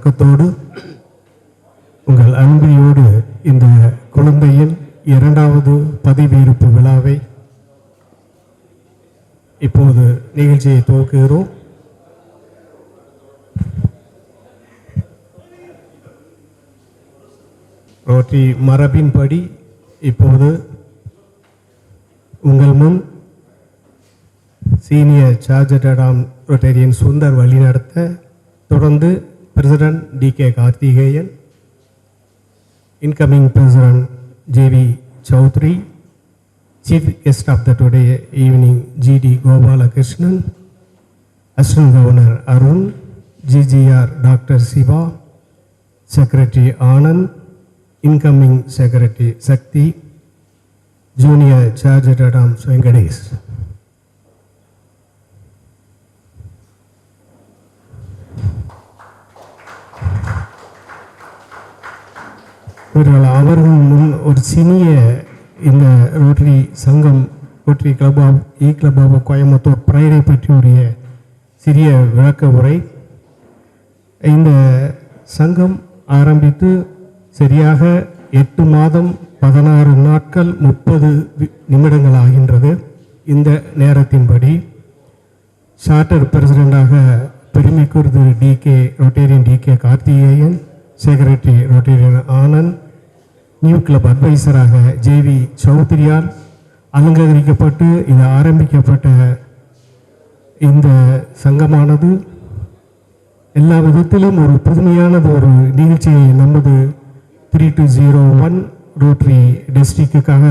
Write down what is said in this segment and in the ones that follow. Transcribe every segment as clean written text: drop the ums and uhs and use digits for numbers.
வணக்கத்தோடு உங்கள் அன்பையோடு இந்த குழந்தையின் 2வது பதவியேற்பு விழாவை இப்போது நிகழ்ச்சியை துவக்குகிறோம். ரோட்டரி மரபின்படி இப்போது உங்கள் முன் சீனியர் சார்ஜர்ட் ரொட்டேரியன் சுந்தர் வழிநடத்த தொடர்ந்து president T K. Karthikeyan, incoming President J.V. Chaudhary, Chief Guest of the today evening G.D. Gopalakrishnan, Assistant Governor Arun, GGR Dr. Siva, Secretary Anand, incoming Secretary Sakti, Junior Chartered Adams Venkatesh. அவர்கள் முன் ஒரு சிறிய இந்த rotary சங்கம் rotary club of Coimbatore பிரைடை பற்றியுடைய சிறிய விளக்க உரை. இந்த சங்கம் ஆரம்பித்து சரியாக 8 மாதம் 16 நாட்கள் 30 நிமிடங்கள் ஆகின்றது. இந்த நேரத்தின்படி சார்ட்டர் பிரசிடெண்டாக பெருமைக்குரிய Rotarian T K. Karthikeyan, secretary Rotarian Anand, new club அட்வைசராக ஜே.வி. சௌத்ரியால் அலங்கரிக்கப்பட்டு இது ஆரம்பிக்கப்பட்ட இந்த சங்கமானது எல்லா விதத்திலும் ஒரு புதுமையானது ஒரு நிகழ்ச்சியை நமது 3201 ரோட்டரி டிஸ்ட்ரிக்டுக்காக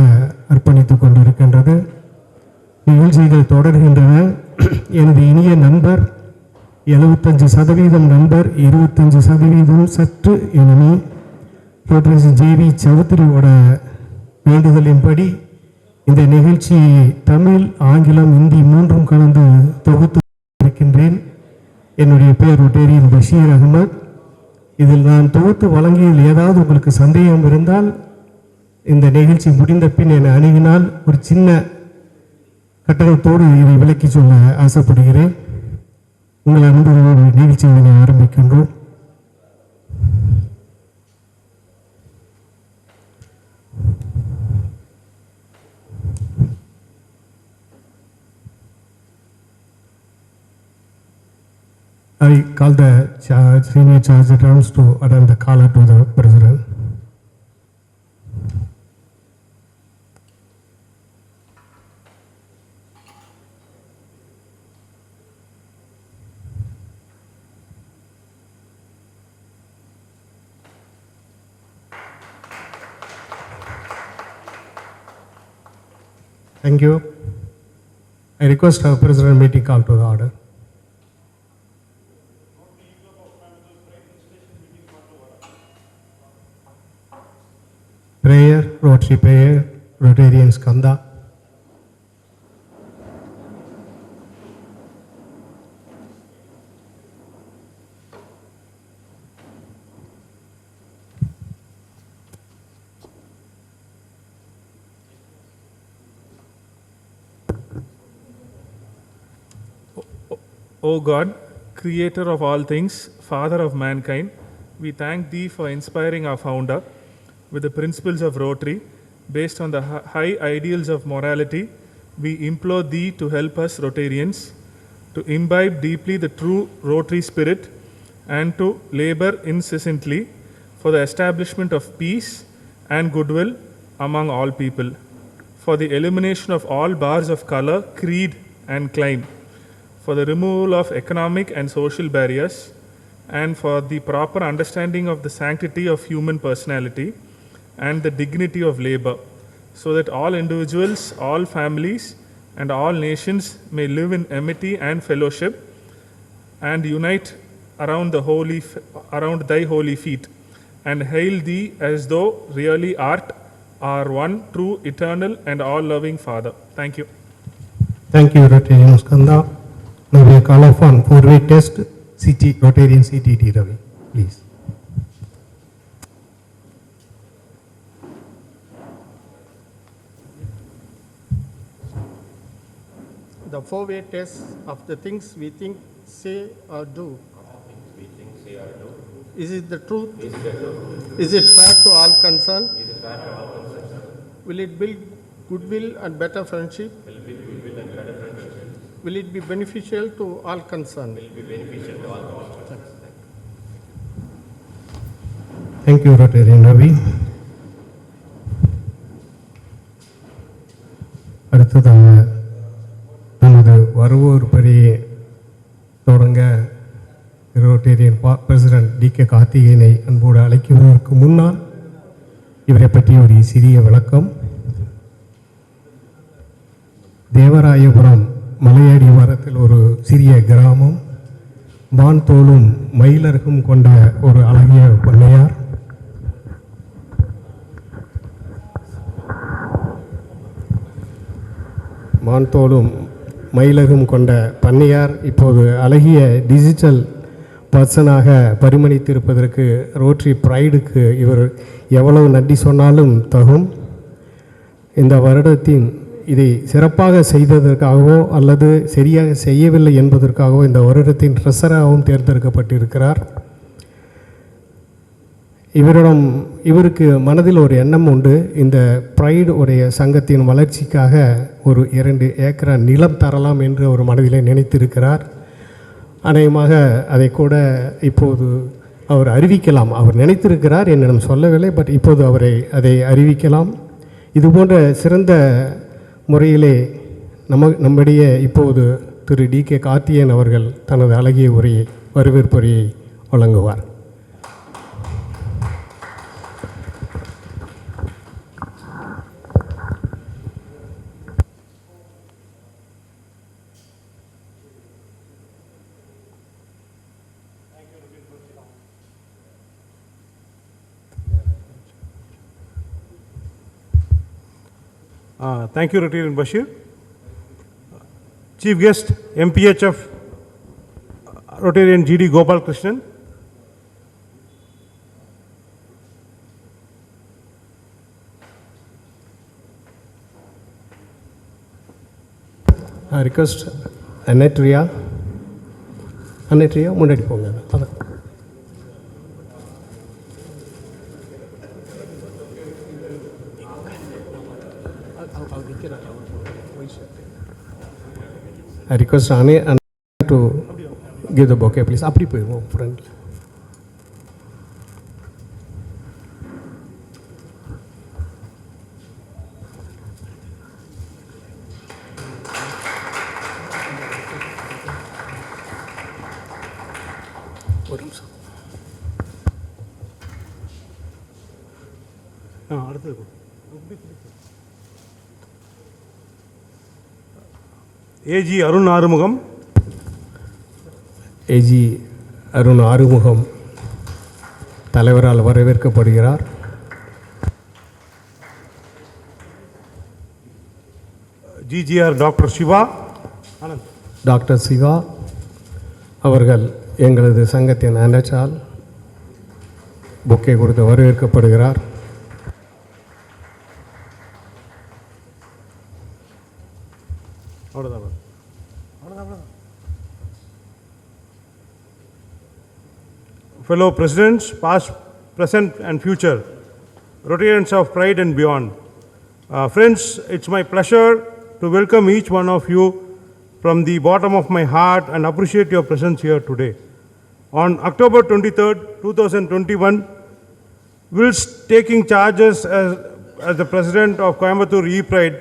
அர்ப்பணித்துக் கொண்டிருக்கின்றது. நிகழ்ச்சிகள் தொடர்கின்றன. எனது இனிய நண்பர் 75% நண்பர், 25% சற்று எனிமி ரோட்டரி ஜே.வி. சௌத்ரியோட வேண்டுதலின்படி இந்த நிகழ்ச்சியை தமிழ், ஆங்கிலம், இந்தி 3ம் கலந்து தொகுத்து இருக்கின்றேன். என்னுடைய பெயர் ரொட்டேரியன் பஷீர் அகமது. இதில் நான் தொகுத்து வழங்கியதில் ஏதாவது உங்களுக்கு சந்தேகம் இருந்தால் இந்த நிகழ்ச்சி முடிந்த பின் என்னை அணுகினால் ஒரு சின்ன கட்டணத்தோடு இதை விளக்கி சொல்ல ஆசைப்படுகிறேன். உங்கள் அன்பர்களோடு நிகழ்ச்சியை ஆரம்பிக்கின்றோம். I call the senior charge terms to attend the caller to the president. Thank you. I request our president meeting call to the order. Prayer, Rotary prayer, Rotarian Skanda. O God, creator of all things, father of mankind, we thank thee for inspiring our founder with the principles of Rotary. Based on the high ideals of morality, we implore thee to help us Rotarians to imbibe deeply the true Rotary spirit and to labor incessantly for the establishment of peace and goodwill among all people, for the elimination of all bars of color, creed and clime, for the removal of economic and social barriers, and for the proper understanding of the sanctity of human personality and the dignity of labor, so that all individuals, all families, and all nations may live in amity and fellowship and unite around thy holy feet, and hail thee as though really art our one true, eternal, and all-loving Father. Thank you. Thank you, Rotarian Skanda. Now we call upon four-way test, Rotarian CTT Ravi, please. The four-way test of the things we think, say or do Is it the truth? Is it fair to all concerned? Will it build goodwill and better friendship? Will it be beneficial to all concerned? Thank you, Rotarian Ravi. அடுத்ததாக நமது வருவோர் பணியை தொடங்க Rotarian president DK. கார்த்திகேயனை அன்போடு அழைக்குவதற்கு முன்னால் இவரை பற்றி ஒரு சிறிய விளக்கம். தேவராயபுரம் மலையடிவாரத்தில் ஒரு சிறிய கிராமம், மான் தோலும் மயிலருகும் கொண்ட ஒரு அழகிய பண்ணையார். மான்தோலும் மயிலகும் கொண்ட பண்ணையார் இப்போது அழகிய டிஜிட்டல் பர்சனாக பரிமணித்திருப்பதற்கு ரோட்டரி ப்ரைடுக்கு இவர் எவ்வளவு நன்றி சொன்னாலும் தகும். இந்த வருடத்தின் இதை சிறப்பாக செய்ததற்காகவோ அல்லது சரியாக செய்யவில்லை என்பதற்காகவோ இந்த வருடத்தின் ட்ரெஸராகவும் தேர்ந்தெடுக்கப்பட்டிருக்கிறார். இவருக்கு மனதில் ஒரு எண்ணம் உண்டு. இந்த ப்ரைடு உடைய சங்கத்தின் வளர்ச்சிக்காக ஒரு 2 ஏக்கர் நிலம் தரலாம் என்று ஒரு மனதிலே நினைத்திருக்கிறார். அநேகமாக அதை கூட இப்போது அவர் அறிவிக்கலாம். அவர் நினைத்திருக்கிறார், என்னிடம் சொல்லவில்லை, பட் இப்போது அதை அறிவிக்கலாம். இதுபோன்ற சிறந்த முறையிலே நம்முடைய இப்போது திரு டி.கே. கார்த்திகேயன் அவர்கள் தனது அழகிய உரையை வரவேற்புரையை வழங்குவார். Thank you, Rotarian Bashir. Chief Guest, MPHF, Rotarian G.D. Gopal Krishnan. I request Anetria. முன்னாடி போங்க. I request Anne to give the bouquet, please. அப்படி போயிடுவோம் ஃப்ரெண்ட். ஒரு நிமிஷம். அடுத்தது ஏஜி அருண் ஆறுமுகம். ஏஜி அருண் ஆறுமுகம் தலைவரால் வரவேற்கப்படுகிறார். GGR doctor Siva. Doctor Siva அவர்கள் எங்களது சங்கத்தின் அனச்சால் பொக்கே கொடுத்து வரவேற்கப்படுகிறார். Fellow presidents, past, present and future, Rotarians of Pride and beyond. Friends, it's my pleasure to welcome each one of you from the bottom of my heart and appreciate your presence here today. On October 23rd, 2021, whilst taking charges as the president of Coimbatore E-Pride,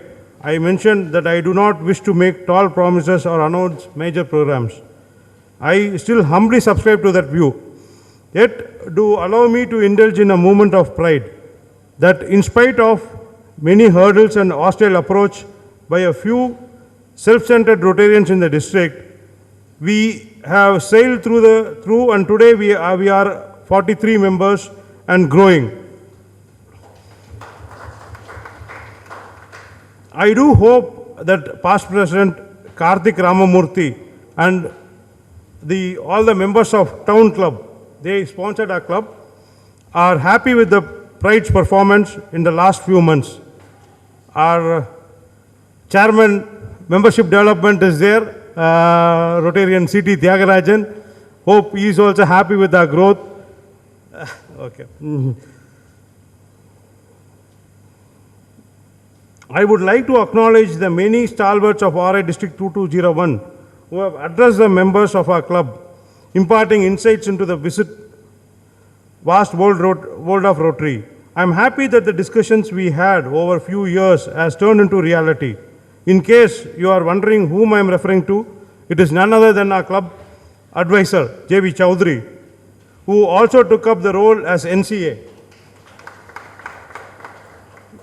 I mentioned that I do not wish to make tall promises or announce major programs. I still humbly subscribe to that view. Yet, do allow me to indulge in a moment of pride that in spite of many hurdles and hostile approach by a few self-centered Rotarians in the district, we have sailed through and today we are 43 members and growing. I do hope that past President Karthik Ramamurthy and all the members of Town Club, they sponsored our club, are happy with the Pride's performance in the last few months. Our chairman, membership development is there, Rotarian C.T. Tyagarajan. Hope he is also happy with our growth. Okay. I would like to acknowledge the many stalwarts of RI District 2201 who have addressed the members of our club, imparting insights into the vast world of Rotary. I am happy that the discussions we had over a few years has turned into reality. In case you are wondering whom I am referring to, it is none other than our club advisor, J.V. Chowdhury, who also took up the role as NCA.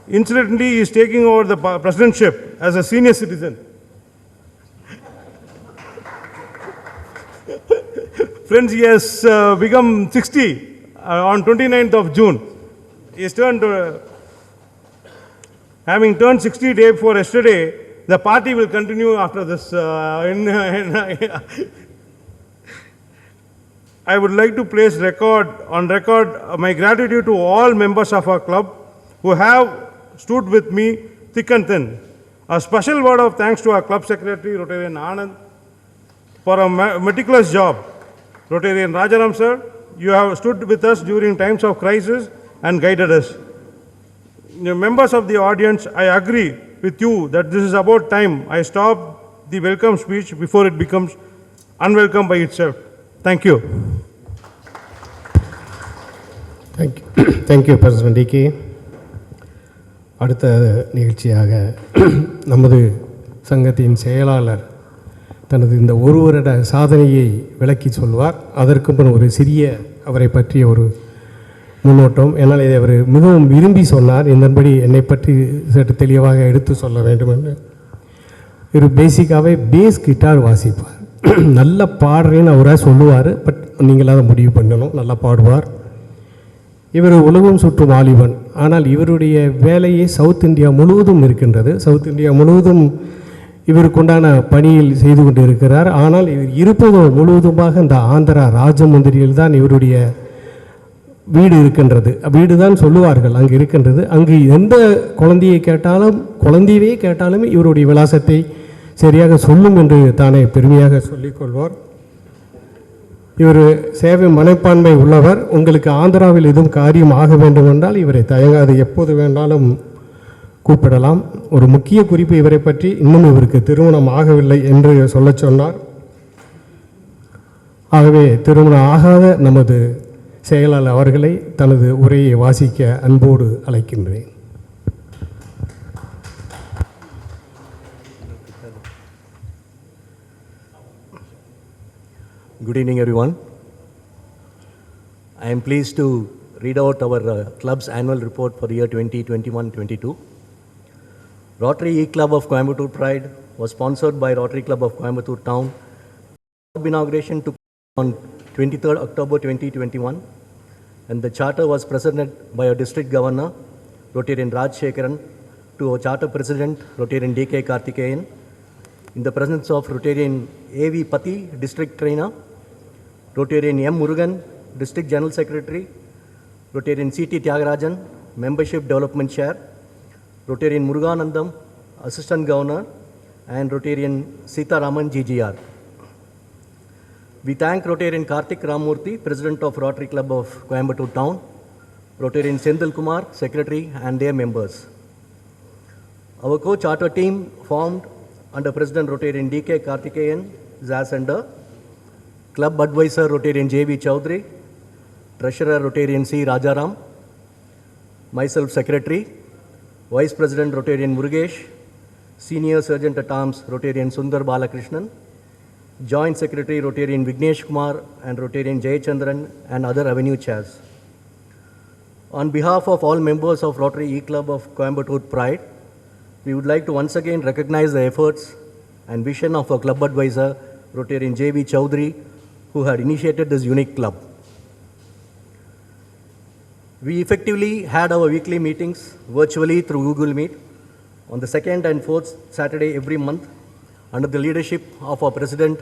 Incidentally, he is taking over the presidentship as a senior citizen. Friends, he has become 60 on 29th of June. He has turned, having turned 60 day before yesterday, the party will continue after this. I would like to place on record my gratitude to all members of our club who have stood with me thick and thin. A special word of thanks to our club secretary, Rotarian Anand, for a meticulous job. Rotarian Rajaram sir, you have stood with us during times of crisis and guided us. Members of the audience, I agree with you that this is about time I stop the welcome speech before it becomes unwelcome by itself. Thank you. Thank you, President D.K. அடுத்த நிகழ்ச்சியாக நமது சங்கத்தின் செயலாளர் தனது இந்த ஒரு வருட சாதனையை விளக்கி சொல்வார். அதற்கு முன் ஒரு சிறிய அவரை பற்றிய ஒரு முன்னோட்டம். என்னால் இதை அவர் மிகவும் விரும்பி சொன்னார். இதன்படி என்னை பற்றி சற்று தெளிவாக எடுத்து சொல்ல வேண்டும் என்று. இவர் பேசிக்காகவே பேஸ் கிட்டார் வாசிப்பார். நல்ல பாடுறேன்னு அவராக சொல்லுவார். பட் நீங்கள் அதை முடிவு பண்ணணும். நல்லா பாடுவார். இவர் உலகம் சுற்றும் வாலிபன். ஆனால் இவருடைய வேலையே சவுத் இந்தியா முழுவதும் இருக்கின்றது. சவுத் இந்தியா முழுவதும் இவருக்குண்டான பணியில் செய்து கொண்டு இருக்கிறார். ஆனால் இவர் இருப்பதோ முழுவதுமாக இந்த ஆந்திரா ராஜமுந்திரியில் தான் இவருடைய வீடு இருக்கின்றது. வீடு தான் சொல்லுவார்கள், அங்கு இருக்கின்றது. அங்கு எந்த குழந்தையை கேட்டாலும் இவருடைய விலாசத்தை சரியாக சொல்லும் என்று தானே பெருமையாக சொல்லிக்கொள்வார். இவர் சேவை மனப்பான்மை உள்ளவர். உங்களுக்கு ஆந்திராவில் எதுவும் காரியம் ஆக வேண்டும் என்றால் இவரை தயங்காது எப்போது வேண்டாலும் கூப்பிடலாம். ஒரு முக்கிய குறிப்பு இவரை பற்றி, இன்னும் இவருக்கு திருமணம் ஆகவில்லை என்று சொல்ல சொன்னார். ஆகவே திருமணம் ஆகாத நமது செயலாளர் அவர்களை தனது உரையை வாசிக்க அன்போடு அழைக்கின்றேன். Good evening, everyone. I am pleased to read out our club's annual report for the year 2021-22. Rotary E-Club of Coimbatore Pride was sponsored by Rotary Club of Coimbatore Town. Club inauguration took on 23rd October 2021, and the charter was presented by our district governor, Rotarian Raj Shekaran, to our charter president, Rotarian D.K. Karthikeyan, in the presence of Rotarian A.V. Pati, district trainer, Rotarian M. Murugan, district general secretary, Rotarian C.T. Tyagarajan, membership development chair, Rotarian Muruganandam, assistant governor, and Rotarian Sita Raman, GGR. We thank Rotarian Karthik Ramurthy, president of Rotary Club of Coimbatore Town, Rotarian Sendil Kumar, secretary, and their members. Our co-charter team formed under President Rotarian D.K. Karthikeyan, Zasender, Club Advisor Rotarian J.V. Chowdhury, Treasurer Rotarian C. Rajaram, myself Secretary, Vice President Rotarian Murugesh, Senior Sergeant at Arms Rotarian Sundar Balakrishnan, Joint Secretary Rotarian Vignesh Kumar and Rotarian Jayachandran, and other avenue chairs. On behalf of all members of Rotary E-Club of Coimbatore Pride, we would like to once again recognize the efforts and vision of our club advisor, Rotarian J.V. Chowdhury, who had initiated this unique club. We effectively had our weekly meetings virtually through Google Meet on the second and fourth Saturday every month under the leadership of our president,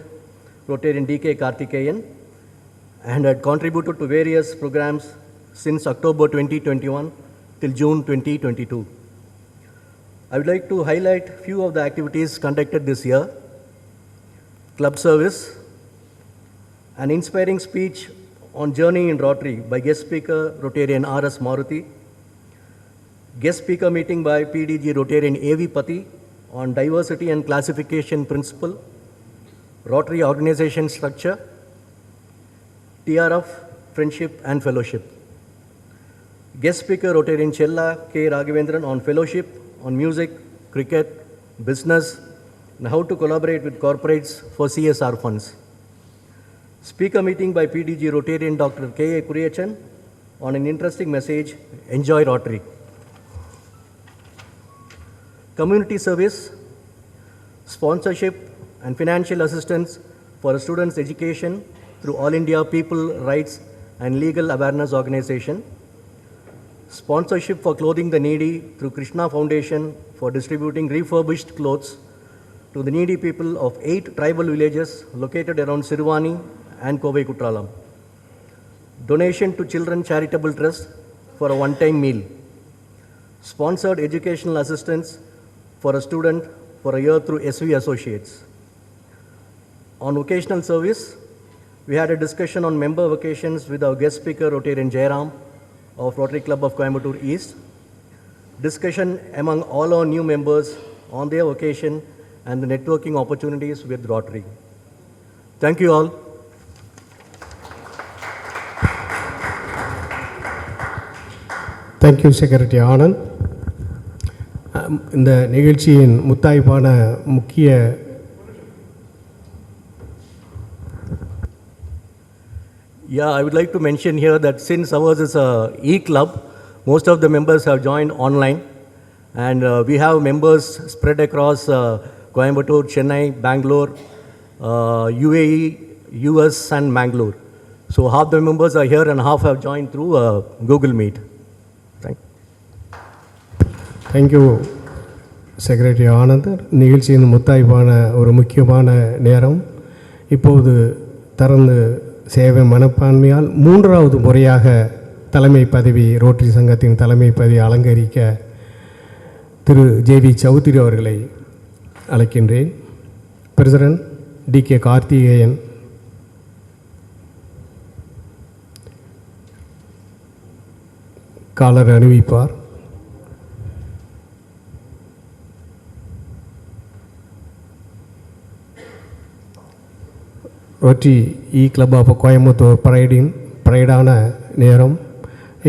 Rotarian D.K. Karthikeyan, and had contributed to various programs since October 2021 till June 2022. I would like to highlight few of the activities conducted this year. Club service, an inspiring speech on Journey in Rotary by guest speaker Rotarian R.S. Maruti. Guest speaker meeting by PDG Rotarian A.V. Pati on diversity and classification principle, Rotary organization structure, TRF, friendship and fellowship. Guest speaker Rotarian Chella K. Raghavendran on fellowship, on music, cricket, business, and how to collaborate with corporates for CSR funds. Speaker meeting by PDG Rotarian Dr. K. A. Kuriyachan on an interesting message, Enjoy Rotary. Community service, sponsorship and financial assistance for a student's education through All India People Rights and Legal Awareness Organization. Sponsorship for clothing the needy through Krishna Foundation for distributing refurbished clothes to the needy people of 8 tribal villages located around Sirvani and Kovai Kutralam. Donation to Children Charitable Trust for a one-time meal. Sponsored educational assistance for a student for a year through SV Associates. On vocational service, we had a discussion on member vacations with our guest speaker, Rotarian Jairam of Rotary Club of Coimbatore East. Discussion among all our new members on their vocation and the networking opportunities with Rotary. Thank you all. Thank you, Secretary Anand. இந்த நிகழ்ச்சியின் முத்தாய்ப்பான முக்கிய Yeah, I would like to mention here that since ours is a e-club, most of the members have joined online, and we have members spread across Coimbatore, Chennai, Bangalore, UAE, US, and Mangalore. So half the members are here and half have joined through Google Meet. Thank you secretary Anand. நிகழ்ச்சியின் முத்தாய்ப்பான ஒரு முக்கியமான நேரம். இப்போது திறந்து சேவை மனப்பான்மையால் 3வது முறையாக தலைமை பதவி ரோட்டரி சங்கத்தின் தலைமை பதவி அலங்கரிக்க திரு ஜே.வி. சௌத்ரி அவர்களை அழைக்கின்றேன். President T K. கார்த்திகேயன், காலர் அறிவிப்பார். Rotary E club of Coimbatore ப்ரைடான நேரம்.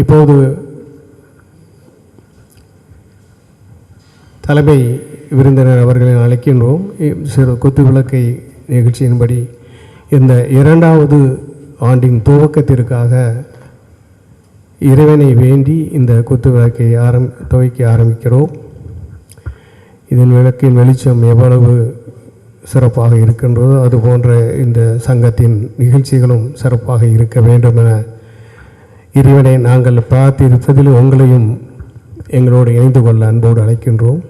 இப்போது தலைமை விருந்தினர் அவர்களை அழைக்கின்றோம். சிறு குத்துவிளக்கை நிகழ்ச்சியின்படி இந்த 2வது ஆண்டின் துவக்கத்திற்காக இறைவனை வேண்டி இந்த குத்துவிளக்கை துவக்கி ஆரம்பிக்கிறோம். இதன் விளக்கின் வெளிச்சம் எவ்வளவு சிறப்பாக இருக்கின்றதோ அதுபோன்ற இந்த சங்கத்தின் நிகழ்ச்சிகளும் சிறப்பாக இருக்க வேண்டும் என இறைவனை நாங்கள் பிரார்த்திப்பதில் உங்களையும் எங்களோடு இணைந்து கொள்ள அன்போடு அழைக்கின்றோம்.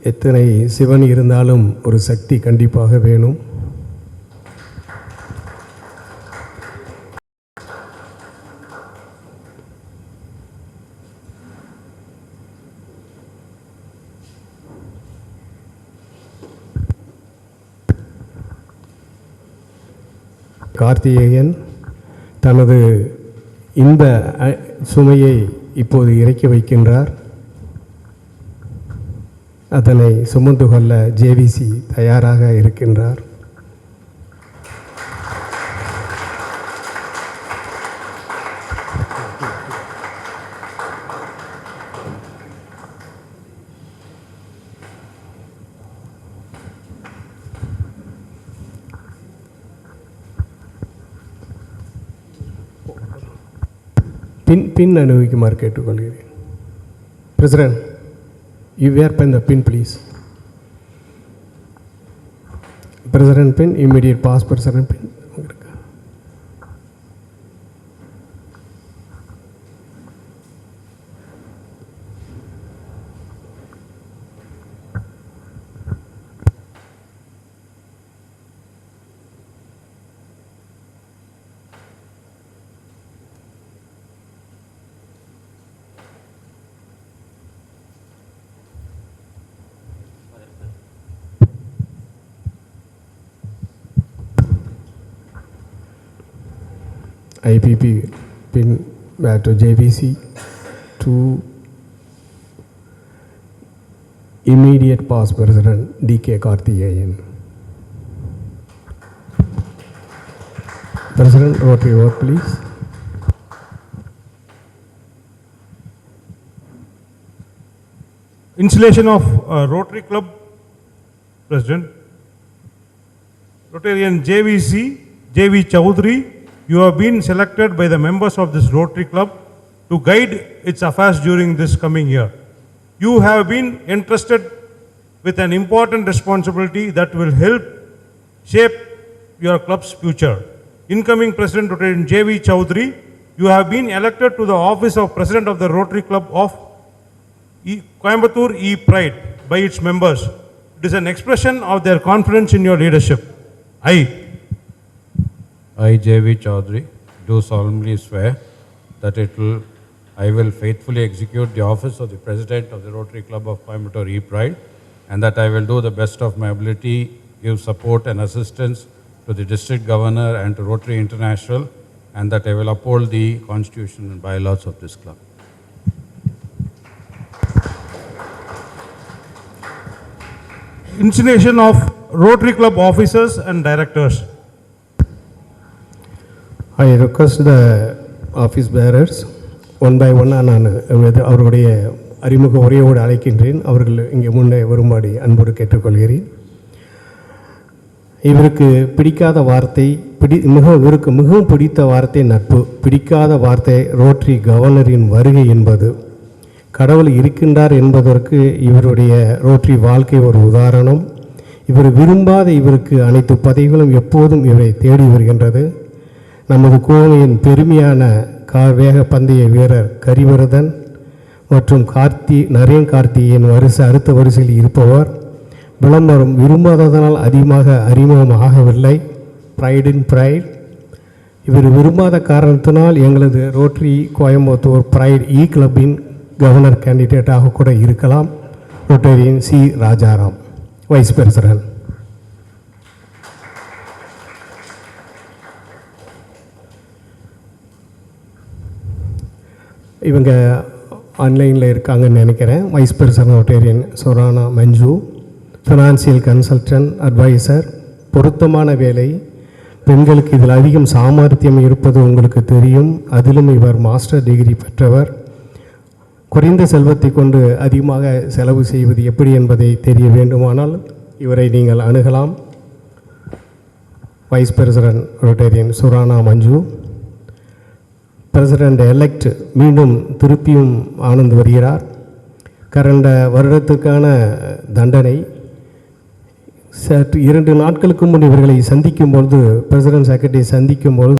எத்தனை சிவன் இருந்தாலும் ஒரு சக்தி கண்டிப்பாக வேணும். கார்த்திகேயன் தனது இந்த சுமையை இப்போது இறக்கி வைக்கின்றார். அதனை சுமந்து கொள்ள ஜேவிசி தயாராக இருக்கின்றார். பின் அனுபவிக்குமாறு கேட்டுக்கொள்கிறேன். President, you wear pin the pin please. President pin, immediate past president pin. IPP pin back to JVC to immediate past President DK Karthikeyan. President, Rotary vote please. Installation of Rotary Club President, Rotarian JV Chaudhary, you have been selected by the members of this Rotary Club to guide its affairs during this coming year. You have been entrusted with an important responsibility that will help shape your club's future. Incoming President Rotarian JV Chaudhary, you have been elected to the office of President of the Rotary Club of Coimbatore E-Pride by its members. It is an expression of their confidence in your leadership. I, J.V. Chaudhary, do solemnly swear that I will faithfully execute the office of the President of the Rotary Club of Coimbatore E-Pride, and that I will do the best of my ability, give support and assistance to the District Governor and to Rotary International, and that I will uphold the Constitution and bylaws of this club. Installation of Rotary Club officers and directors. I request the office bearers one by ஒன்னாக நான் அவருடைய அறிமுக உரையோடு அழைக்கின்றேன். அவர்கள் இங்கே முன்னே வரும்படி அன்போடு கேட்டுக்கொள்கிறேன். இவருக்கு பிடிக்காத வார்த்தை இவருக்கு மிகவும் பிடித்த வார்த்தை நட்பு. பிடிக்காத வார்த்தை ரோட்டரி கவர்னரின் வருகை என்பது. கடவுள் இருக்கின்றார் என்பதற்கு இவருடைய ரோட்டரி வாழ்க்கை ஒரு உதாரணம். இவர் விரும்பாத இவருக்கு அனைத்து பதவிகளும் எப்போதும் இவரை தேடி வருகின்றது. நமது கோவையின் பெருமையான வேக பந்தய வீரர் கரிவரதன் மற்றும் நரேன் கார்த்தியின் அடுத்த வரிசையில் இருப்பவர். விளம்பரம் விரும்பாததனால் அதிகமாக அறிமுகம் ஆகவில்லை. Pride in pride. இவர் விரும்பாத காரணத்தினால் எங்களது ரோட்டரி கோயம்புத்தூர் ப்ரைட் இ கிளப்பின் கவர்னர் கேண்டிடேட்டாக கூட இருக்கலாம். ரோட்டரியின் சி ராஜாராம், வைஸ் பிரசிடென்ட். இவங்க ஆன்லைனில் இருக்காங்கன்னு நினைக்கிறேன். Vice president rotarian Sorana Manju, financial consultant adviser. பொருத்தமான வேலை. பெண்களுக்கு இதில் அதிகம் சாமர்த்தியம் இருப்பது உங்களுக்கு தெரியும். அதிலும் இவர் மாஸ்டர் டிகிரி பெற்றவர். குறைந்த செல்வத்தை கொண்டு அதிகமாக செலவு செய்வது எப்படி என்பதை தெரிய வேண்டுமானால் இவரை நீங்கள் அணுகலாம். வைஸ் பிரசிடென்ட் ரோட்டேரியன் சுரானா மஞ்சு. பிரசிடென்ட் எலெக்ட் மீண்டும் திருப்பியும் ஆனந்த் வருகிறார். கடந்த வருடத்துக்கான தண்டனை. சற்று 2 நாட்களுக்கு முன் இவர்களை சந்திக்கும் பொழுது, பிரசிடென்ட் செக்ரட்டரி சந்திக்கும் பொழுது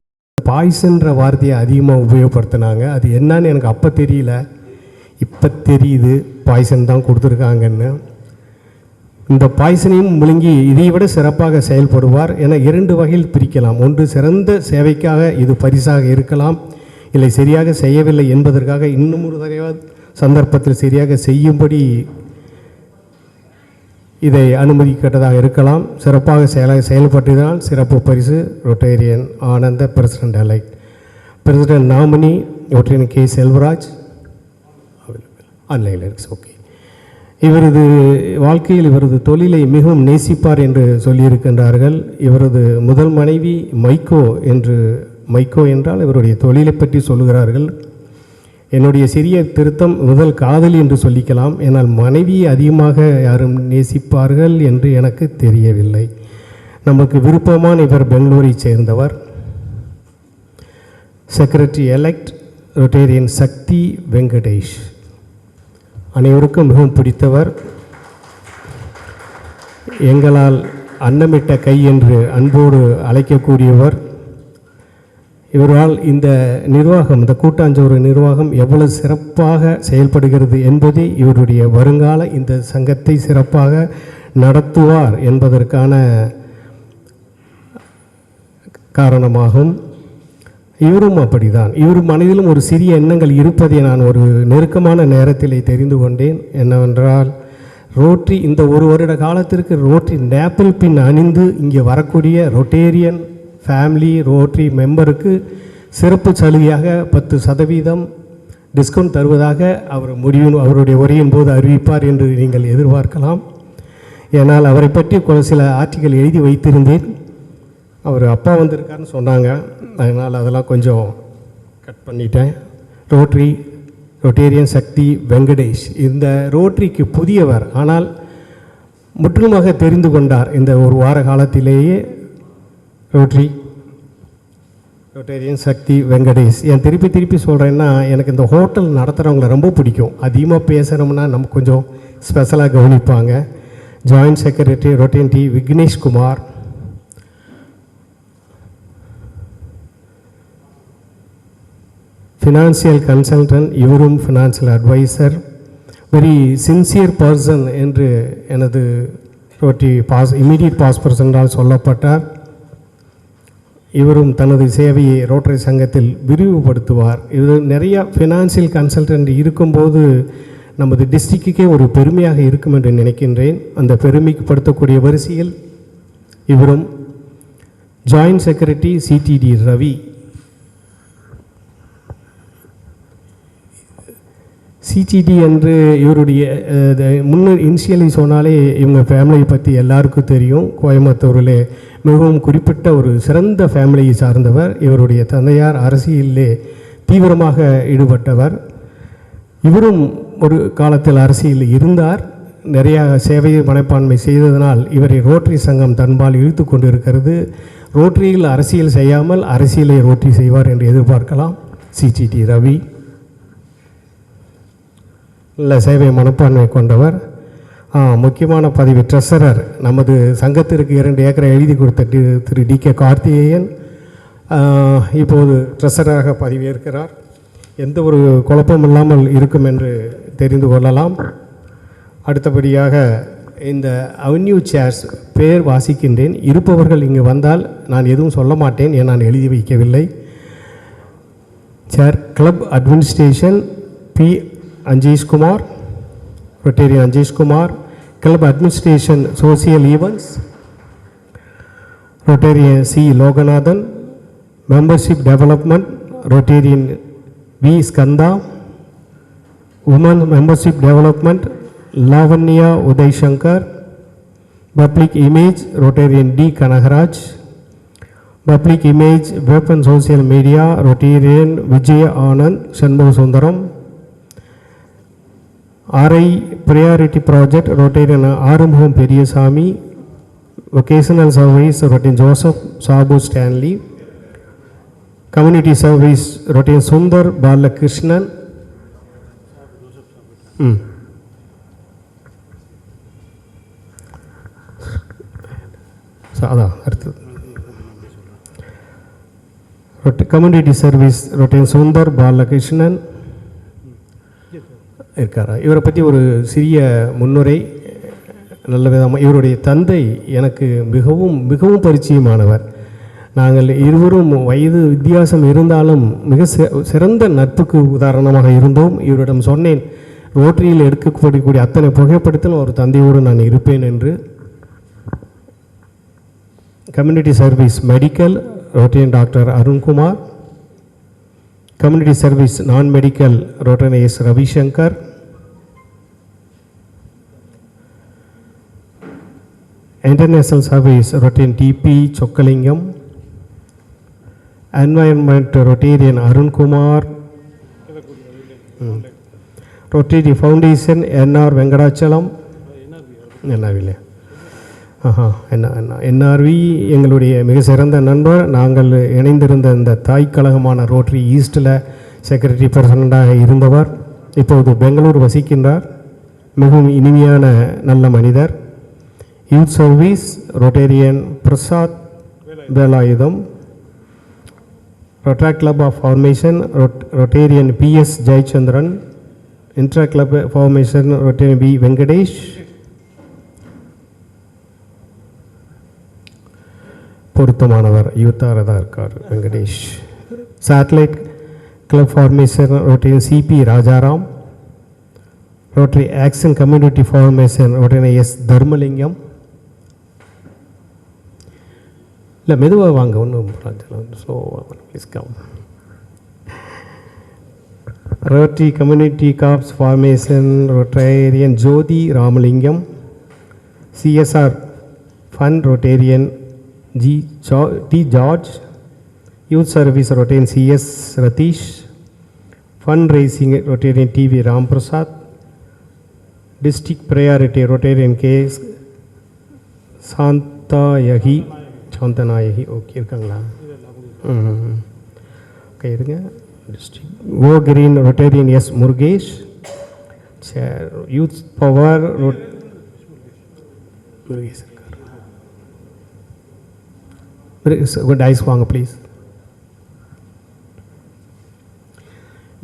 பாய்சன்ற வார்த்தையை அதிகமாக உபயோகப்படுத்தினாங்க. அது என்னன்னு எனக்கு அப்போ தெரியல, இப்போ தெரியுது. பாய்சன் தான் கொடுத்துருக்காங்கன்னு. இந்த பாய்சனையும் முழுங்கி இதை விட சிறப்பாக செயல்படுவார் என 2 வகையில் பிரிக்கலாம். ஒன்று, சிறந்த சேவைக்காக இது பரிசாக இருக்கலாம். இல்லை, சரியாக செய்யவில்லை என்பதற்காக இன்னும் ஒரு சந்தர்ப்பத்தில் சரியாக செய்யும்படி இதை அனுமதிக்கட்டதாக இருக்கலாம். சிறப்பாக செயல்பட்டதால் சிறப்பு பரிசு ரொட்டேரியன் ஆனந்த president elect. President nominee Rotarian K Selvaraj. ஆன்லைனில் இருக்கு. ஓகே. இவரது வாழ்க்கையில் இவரது தொழிலை மிகவும் நேசிப்பார் என்று சொல்லியிருக்கின்றார்கள். இவரது முதல் மனைவி மைக்கோ என்றால் இவருடைய தொழிலை பற்றி சொல்லுகிறார்கள். என்னுடைய சிறிய திருத்தம் முதல் காதலி என்று சொல்லிக்கலாம். ஏனால் மனைவியை அதிகமாக யாரும் நேசிப்பார்கள் என்று எனக்கு தெரியவில்லை. நமக்கு விருப்பமான இவர் பெங்களூரை சேர்ந்தவர். செக்ரட்டரி எலெக்ட் ரொட்டேரியன் சக்தி வெங்கடேஷ். அனைவருக்கும் மிகவும் பிடித்தவர். எங்களால் அன்னமிட்ட கை என்று அன்போடு அழைக்கக்கூடியவர். இவரால் இந்த நிர்வாகம், இந்த கூட்டாஞ்சோறு நிர்வாகம் எவ்வளவு சிறப்பாக செயல்படுகிறது என்பதை இவருடைய வருங்கால இந்த சங்கத்தை சிறப்பாக நடத்துவார் என்பதற்கான காரணமாகும். இவரும் அப்படிதான். இவர் மனதிலும் ஒரு சிறிய எண்ணங்கள் இருப்பதை நான் ஒரு நெருக்கமான நேரத்தில் தெரிந்து கொண்டேன். என்னவென்றால், ரோட்டரி இந்த ஒரு வருட காலத்திற்கு ரோட்டரி நேப்பிள் பின் அணிந்து இங்கே வரக்கூடிய ரொட்டேரியன் ஃபேமிலி ரோட்டரி மெம்பருக்கு சிறப்பு சலுகையாக 10% டிஸ்கவுண்ட் தருவதாக அவர் அவருடைய உரையின் போது அறிவிப்பார் என்று நீங்கள் எதிர்பார்க்கலாம். ஏன்னால் அவரை பற்றி சில ஆர்டிக்கல் எழுதி வைத்திருந்தேன். அவர் அப்பா வந்திருக்காருன்னு சொன்னாங்க, அதனால் அதெல்லாம் கொஞ்சம் கட் பண்ணிட்டேன். ரொட்டேரியன் சக்தி வெங்கடேஷ் இந்த ரோட்டரிக்கு புதியவர், ஆனால் முற்றிலுமாக தெரிந்து கொண்டார் இந்த ஒரு வார காலத்திலேயே. ரொட்டேரியன் சக்தி வெங்கடேஷ். ஏன் திருப்பி சொல்கிறேன்னா, எனக்கு இந்த ஹோட்டல் நடத்துகிறவங்கள ரொம்ப பிடிக்கும். அதிகமாக பேசுகிறோம்னா நம்ம கொஞ்சம் ஸ்பெஷலாக கவனிப்பாங்க. Joint secretary Rotarian T Vignesh Kumar. Financial consultant, இவரும் financial adviser. Very sincere person என்று எனது ரோட்டரி இமீடியட் பாஸ் பர்சனால் சொல்லப்பட்டார். இவரும் தனது சேவையை ரோட்டரி சங்கத்தில் விரிவுபடுத்துவார். இது நிறைய ஃபினான்சியல் கன்சல்டன்ட் இருக்கும்போது நமது டிஸ்ட்ரிக்டுக்கே ஒரு பெருமையாக இருக்கும் என்று நினைக்கின்றேன். அந்த பெருமைப்படுத்தக்கூடிய வரிசையில் இவரும். Joint secretary CDT Ravi. CDT என்று இவருடைய முன்னர் இனிஷியலி சொன்னாலே இவங்க ஃபேமிலியை பற்றி எல்லாருக்கும் தெரியும். கோயம்புத்தூரில் மிகவும் குறிப்பிட்ட ஒரு சிறந்த ஃபேமிலியை சார்ந்தவர். இவருடைய தந்தையார் அரசியலிலே தீவிரமாக ஈடுபட்டவர். இவரும் ஒரு காலத்தில் அரசியலில் இருந்தார். நிறையா சேவை மனப்பான்மை செய்ததனால் இவரை ரோட்டரி சங்கம் தன்பால் இழுத்து கொண்டிருக்கிறது. ரோட்டரியில் அரசியல் செய்யாமல் அரசியலை ரோட்டரி செய்வார் என்று எதிர்பார்க்கலாம். சிடிடி ரவி நல்ல சேவை மனப்பான்மை கொண்டவர். முக்கியமான பதவி ட்ரெஸரர். நமது சங்கத்திற்கு 2 ஏக்கரை எழுதி கொடுத்த திரு DK கார்த்திகேயன் இப்போது ட்ரெஸராக பதவியேற்கிறார். எந்த ஒரு குழப்பம் இல்லாமல் இருக்கும் என்று தெரிந்து கொள்ளலாம். அடுத்தபடியாக இந்த அவென்யூ சேர்ஸ் பேர் வாசிக்கின்றேன். இருப்பவர்கள் இங்கு வந்தால் நான் எதுவும் சொல்ல மாட்டேன், ஏன் நான் எழுதி வைக்கவில்லை. Chair club administration P Anjesh Kumar, Rotarian Anjesh Kumar. Club Administration Social Events, Rotarian C. Loganathan. Membership Development, Rotarian V. Skanda. Women Membership Development, Lavanya Uday Shankar. Public Image, Rotarian D. Kanagaraj. Public Image, Web and Social Media, Rotarian Vijay Anand Shanmugha Sundaram. RI Priority Project, Rotarian Arumham Periyasamy. Vocational Service, Rotarian Joseph Sabu Stanley. Community Service, Rotarian Sundar Balakrishnan. Community Service, Rotarian Sundar Balakrishnan. இருக்காரா? இவரை பற்றி ஒரு சிறிய முன்னுரை. நல்ல விதமாக இவருடைய தந்தை எனக்கு மிகவும் மிகவும் பரிச்சயமானவர். நாங்கள் இருவரும் வயது வித்தியாசம் இருந்தாலும் மிக சிறந்த நட்புக்கு உதாரணமாக இருந்தோம். இவரிடம் சொன்னேன், ரோட்டரியில் எடுக்கக்கூடிய அத்தனை புகைப்படத்திலும் ஒரு தந்தையோடு நான் இருப்பேன் என்று. Community service medical, Rotarian doctor Arunkumar. Community service நான் medical, Rotarian S Ravishankar. International Service, Rotarian TP Chokkalingam. Environment, Rotarian Arun Kumar. Rotary Foundation, NR Venkadachalam. NRV எங்களுடைய மிக சிறந்த நண்பர். நாங்கள் இணைந்திருந்த இந்த தாய் கழகமான ரோட்டரி ஈஸ்டில் செக்ரட்டரி பிரசிடண்டாக இருந்தவர். இப்போது பெங்களூர் வசிக்கின்றார். மிகவும் இனிமையான நல்ல மனிதர். Youth service rotarian Prasad Velayutham. Rotary Club of Formation Rotarian P.S. Jayachandran. Intra Club Formation Rotarian B. Venkatesh. பொருத்தமானவர் யூத்தாக தான் இருக்கார் Venkatesh. Satellite Club Formation Rotarian C.P. Rajaram. Rotary Action Community Formation Rotarian S. Dharmalingam. இல்லை மெதுவாக வாங்க ஒன்றும் ஸ்லோவாக please come. Rotary Community Corps Formation Rotarian Jyothi Ramalingam. CSR Fund Rotarian T. George. Youth Service Rotarian C.S. Ratish. Fundraising Rotarian T.V. Ramprasad. District Priority Rotarian K. Santayahi. Santhanayaki okay இருக்காங்களா? Okay இருங்க. ஓ green Rotarian S Murugesh. Youth power Murugesh இருக்கார். Dais வாங்க please.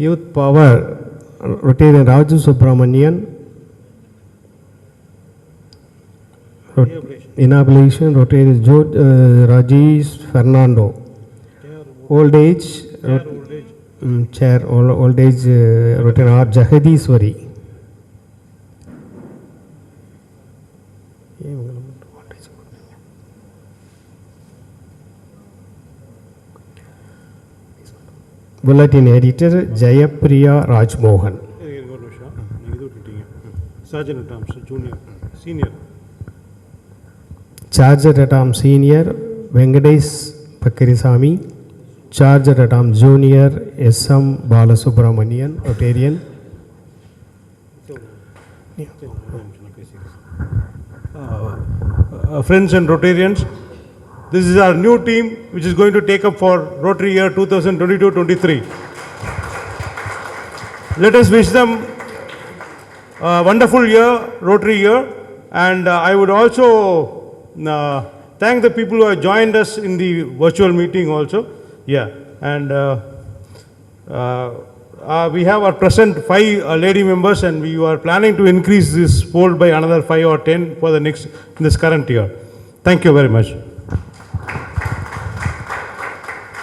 Youth power Rotarian Raju Subramanian. Inabilitation Rotarian Rajesh Fernando. Old age Chair Old age Rotarian R. Jagadishwari. Bulletin Editor Jayapriya Rajmohan. Sergeant at Arms Junior Senior. Charger at Arms Senior Venkatesh Pakkirisamy. Charger at Arms Junior S.M. Balasubramanian Rotarian. Friends and Rotarians, this is our new team which is going to take up for Rotary year 2022-23. Let us wish them a wonderful year, Rotary year, and I would also thank the people who have joined us in the virtual meeting also. Yeah, and we have our present 5 lady members, and we are planning to increase this poll by another 5 or 10 for the this current year. Thank you very much.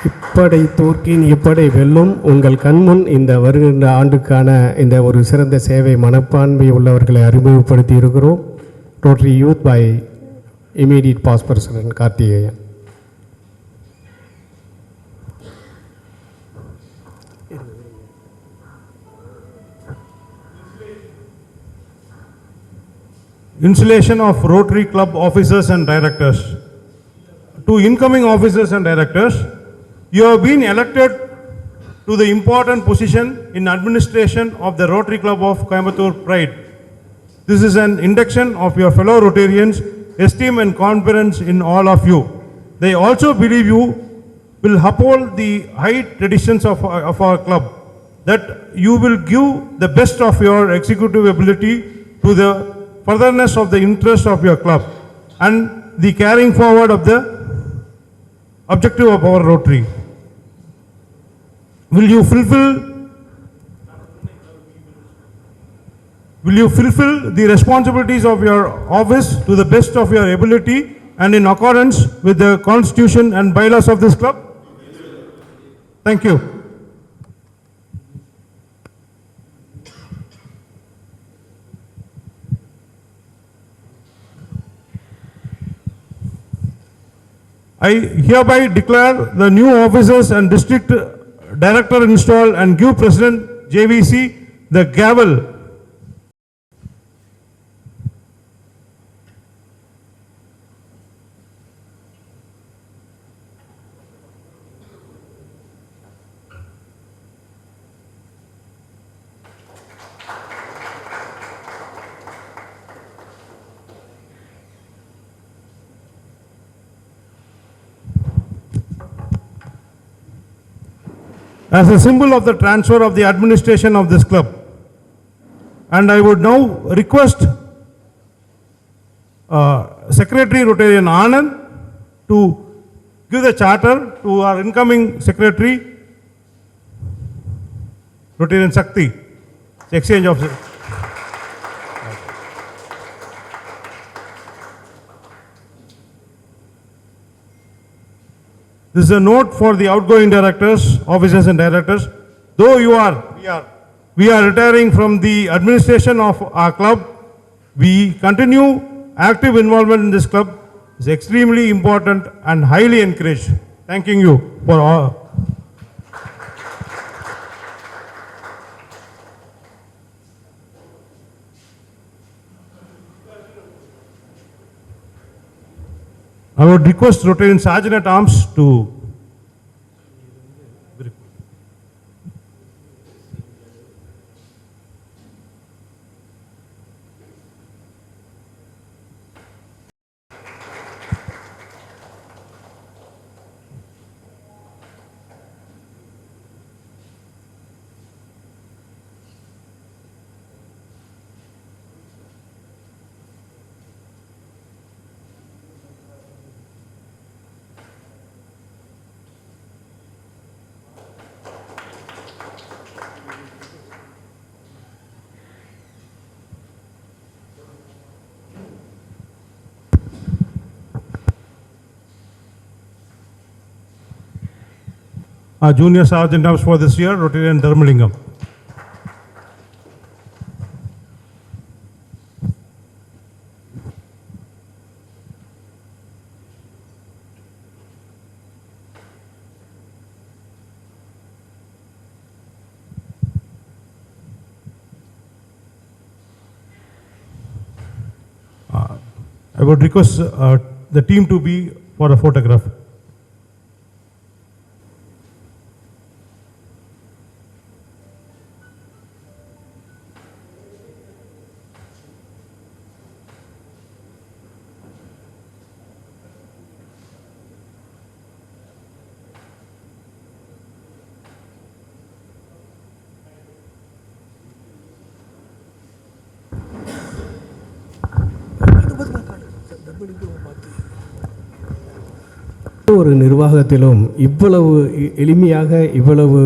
இப்படை தோற்கின் இப்படை வெல்லும். உங்கள் கண்முன் இந்த வருகின்ற ஆண்டுக்கான இந்த ஒரு சிறந்த சேவை மனப்பான்மை உள்ளவர்களை அறிமுகப்படுத்தி இருக்கிறோம். Rotary youth by immediate past president Karthikeyan. Installation of Rotary Club officers and directors. To incoming officers and directors, you have been elected to the important position in administration of the Rotary Club of Coimbatore Pride. This is an induction of your fellow Rotarians, esteem and confidence in all of you. They also believe you will uphold the high traditions of our club, that you will give the best of your executive ability to the furtherance of the interest of your club and the carrying forward of the objective of our Rotary. Will you fulfill the responsibilities of your office to the best of your ability and in accordance with the constitution and bylaws of this club? Thank you. I hereby declare the new officers and district director installed and give President JVC the gavel. as a symbol of the transfer of the administration of this club. And I would now request Secretary Rotarian Anand to give the charter to our incoming Secretary Rotarian Sakti. Exchange of. This is a note for the outgoing directors, officers and directors. Though we are retiring from the administration of our club, we continue active involvement in this club. Is extremely important and highly encouraged. Thanking you for all. I would request Rotarian Sergeant at Arms to our Junior Sergeant Arms for this year, Rotarian Dharmalingam. I would request the team to be for a photograph. ஒரு நிர்வாகத்திலும் இவ்வளவு எளிமையாக, இவ்வளவு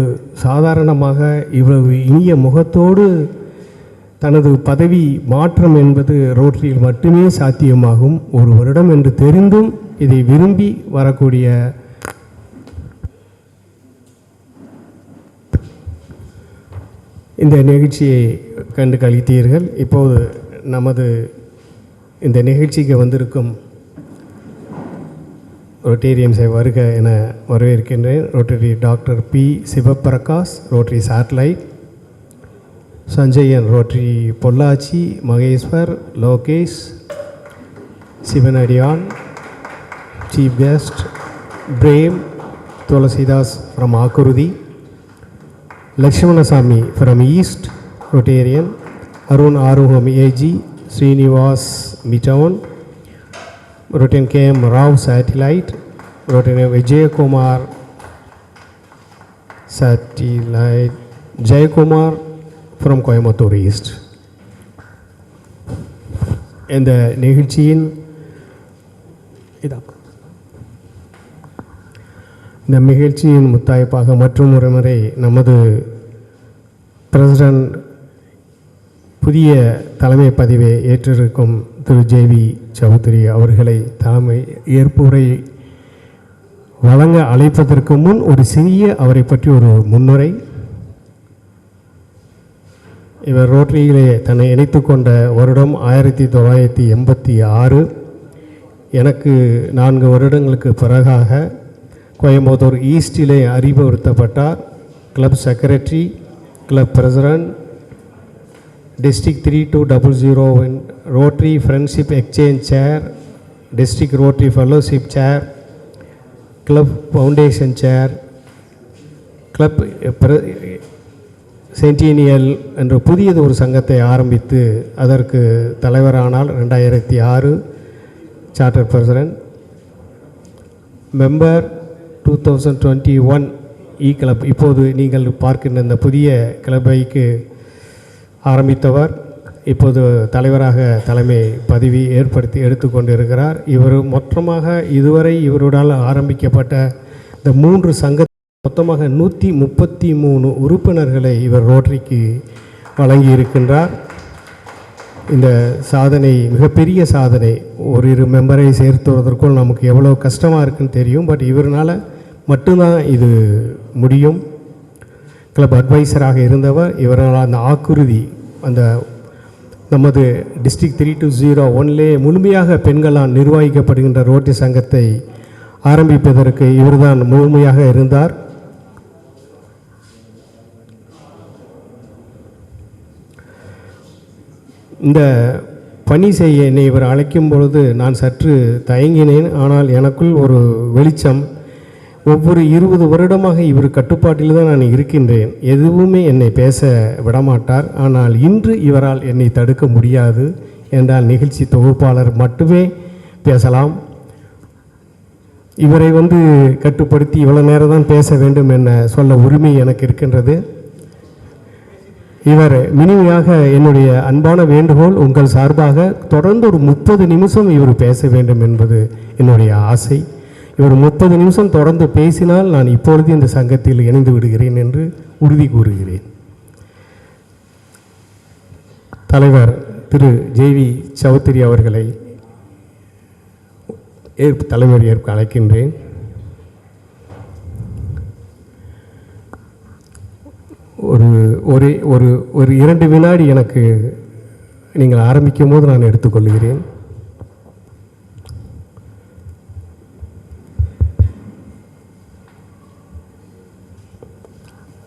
சாதாரணமாக, இவ்வளவு இனிய முகத்தோடு தனது பதவி மாற்றம் என்பது ரோட்டரியில் மட்டுமே சாத்தியமாகும். ஒரு வருடம் என்று தெரிந்தும் இதை விரும்பி வரக்கூடிய இந்த நிகழ்ச்சியை கண்டு கழித்தீர்கள். இப்போது நமது இந்த நிகழ்ச்சிக்கு வந்திருக்கும் ரொட்டேரியன்ஸை வருக என வரவேற்கின்றேன். Rotary doctor P Sivaprakash, Rotary satellite, Sanjayan, Rotary Pollachi, Maheswar, Lokesh, Sivanadiyan, chief guest, Prem, Tulsidas from Aakruthi, Lakshmanasamy from east Rotarian, Arun Arumugam AG, Srinivas midtown, Rotarian KM Rao Satellite, Rotarian Vijayakumar Satellite, Jayakumar from Coimbatore East. இந்த நிகழ்ச்சியின் இந்த நிகழ்ச்சியின் முத்தாய்ப்பாக மற்றும் ஒரு முறை நமது பிரசிடென்ட் புதிய தலைமை பதிவை ஏற்றிருக்கும் திரு ஜேவி சௌத்ரி அவர்களை தலைமை ஏற்புரை வழங்க அழைப்பதற்கு முன் ஒரு சிறிய அவரை பற்றி ஒரு முன்னுரை. இவர் ரோட்டரியிலே தன்னை இணைத்து கொண்ட வருடம் 1986. எனக்கு 4 வருடங்களுக்கு பிறகாக கோயம்புத்தூர் ஈஸ்டிலே அறிவுறுத்தப்பட்டார். Club secretary, club president, District 3200 Rotary Friendship Exchange Chair, District Rotary Fellowship Chair, Club Foundation Chair, Club Centennial என்ற புதியது ஒரு சங்கத்தை ஆரம்பித்து அதற்கு தலைவரானால் 2006 சார்ட்டர் பிரசிடென்ட், மெம்பர் 2021 இ கிளப் இப்போது நீங்கள் பார்க்கின்ற இந்த புதிய கிளப்பைக்கு ஆரம்பித்தவர் இப்போது தலைவராக தலைமை பதவி ஏற்படுத்தி எடுத்துக்கொண்டிருக்கிறார். இவர் மொத்தமாக இதுவரை இவருடால் ஆரம்பிக்கப்பட்ட இந்த 3 சங்க மொத்தமாக 133 உறுப்பினர்களை இவர் ரோட்டரிக்கு வழங்கியிருக்கின்றார். இந்த சாதனை மிகப்பெரிய சாதனை. ஒரு மெம்பரை சேர்த்துவதற்குள் நமக்கு எவ்வளோ கஷ்டமாக இருக்குன்னு தெரியும். பட் இவரால் மட்டும்தான் இது முடியும். கிளப் அட்வைசராக இருந்தவர். இவரால் அந்த ஆக்குறுதி அந்த நமது டிஸ்ட்ரிக்ட் 3201 முழுமையாக பெண்களால் நிர்வகிக்கப்படுகின்ற ரோட்டரி சங்கத்தை ஆரம்பிப்பதற்கு இவர்தான் முழுமையாக இருந்தார். இந்த பணி செய்ய என்னை இவர் அழைக்கும் பொழுது நான் சற்று தயங்கினேன். ஆனால் எனக்குள் ஒரு வெளிச்சம். ஒவ்வொரு 20 வருடமாக இவர் கட்டுப்பாட்டில் தான் நான் இருக்கின்றேன். எதுவுமே என்னை பேச விடமாட்டார். ஆனால் இன்று இவரால் என்னை தடுக்க முடியாது என்றால் நிகழ்ச்சி தொகுப்பாளர் மட்டுமே பேசலாம். இவரை கட்டுப்படுத்தி இவ்வளோ நேரம் தான் பேச வேண்டும் என சொல்ல உரிமை எனக்கு இருக்கின்றது. இவர் மினிமையாக என்னுடைய அன்பான வேண்டுகோள் உங்கள் சார்பாக தொடர்ந்து ஒரு 30 நிமிஷம் இவர் பேச வேண்டும் என்பது என்னுடைய ஆசை. இவர் 30 நிமிஷம் தொடர்ந்து பேசினால் நான் இப்பொழுது இந்த சங்கத்தில் இணைந்து விடுகிறேன் என்று உறுதி கூறுகிறேன். தலைவர் திரு ஜேவி சௌத்ரி அவர்களை தலைவர் ஏற்க அழைக்கின்றேன். ஒரு 2 வினாடி எனக்கு நீங்கள் ஆரம்பிக்கும் போது நான் எடுத்துக்கொள்கிறேன்.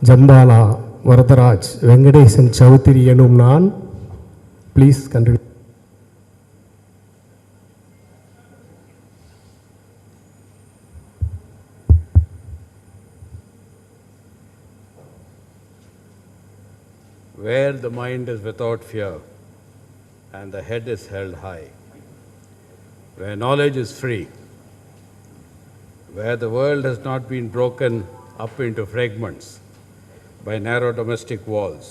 ஜம்பாலா வரதராஜ் வெங்கடேசன் சௌத்ரி எனும் நான். Please continue. Where the mind is without fear and the head is held high, where knowledge is free, where the world has not been broken up into fragments by narrow domestic walls,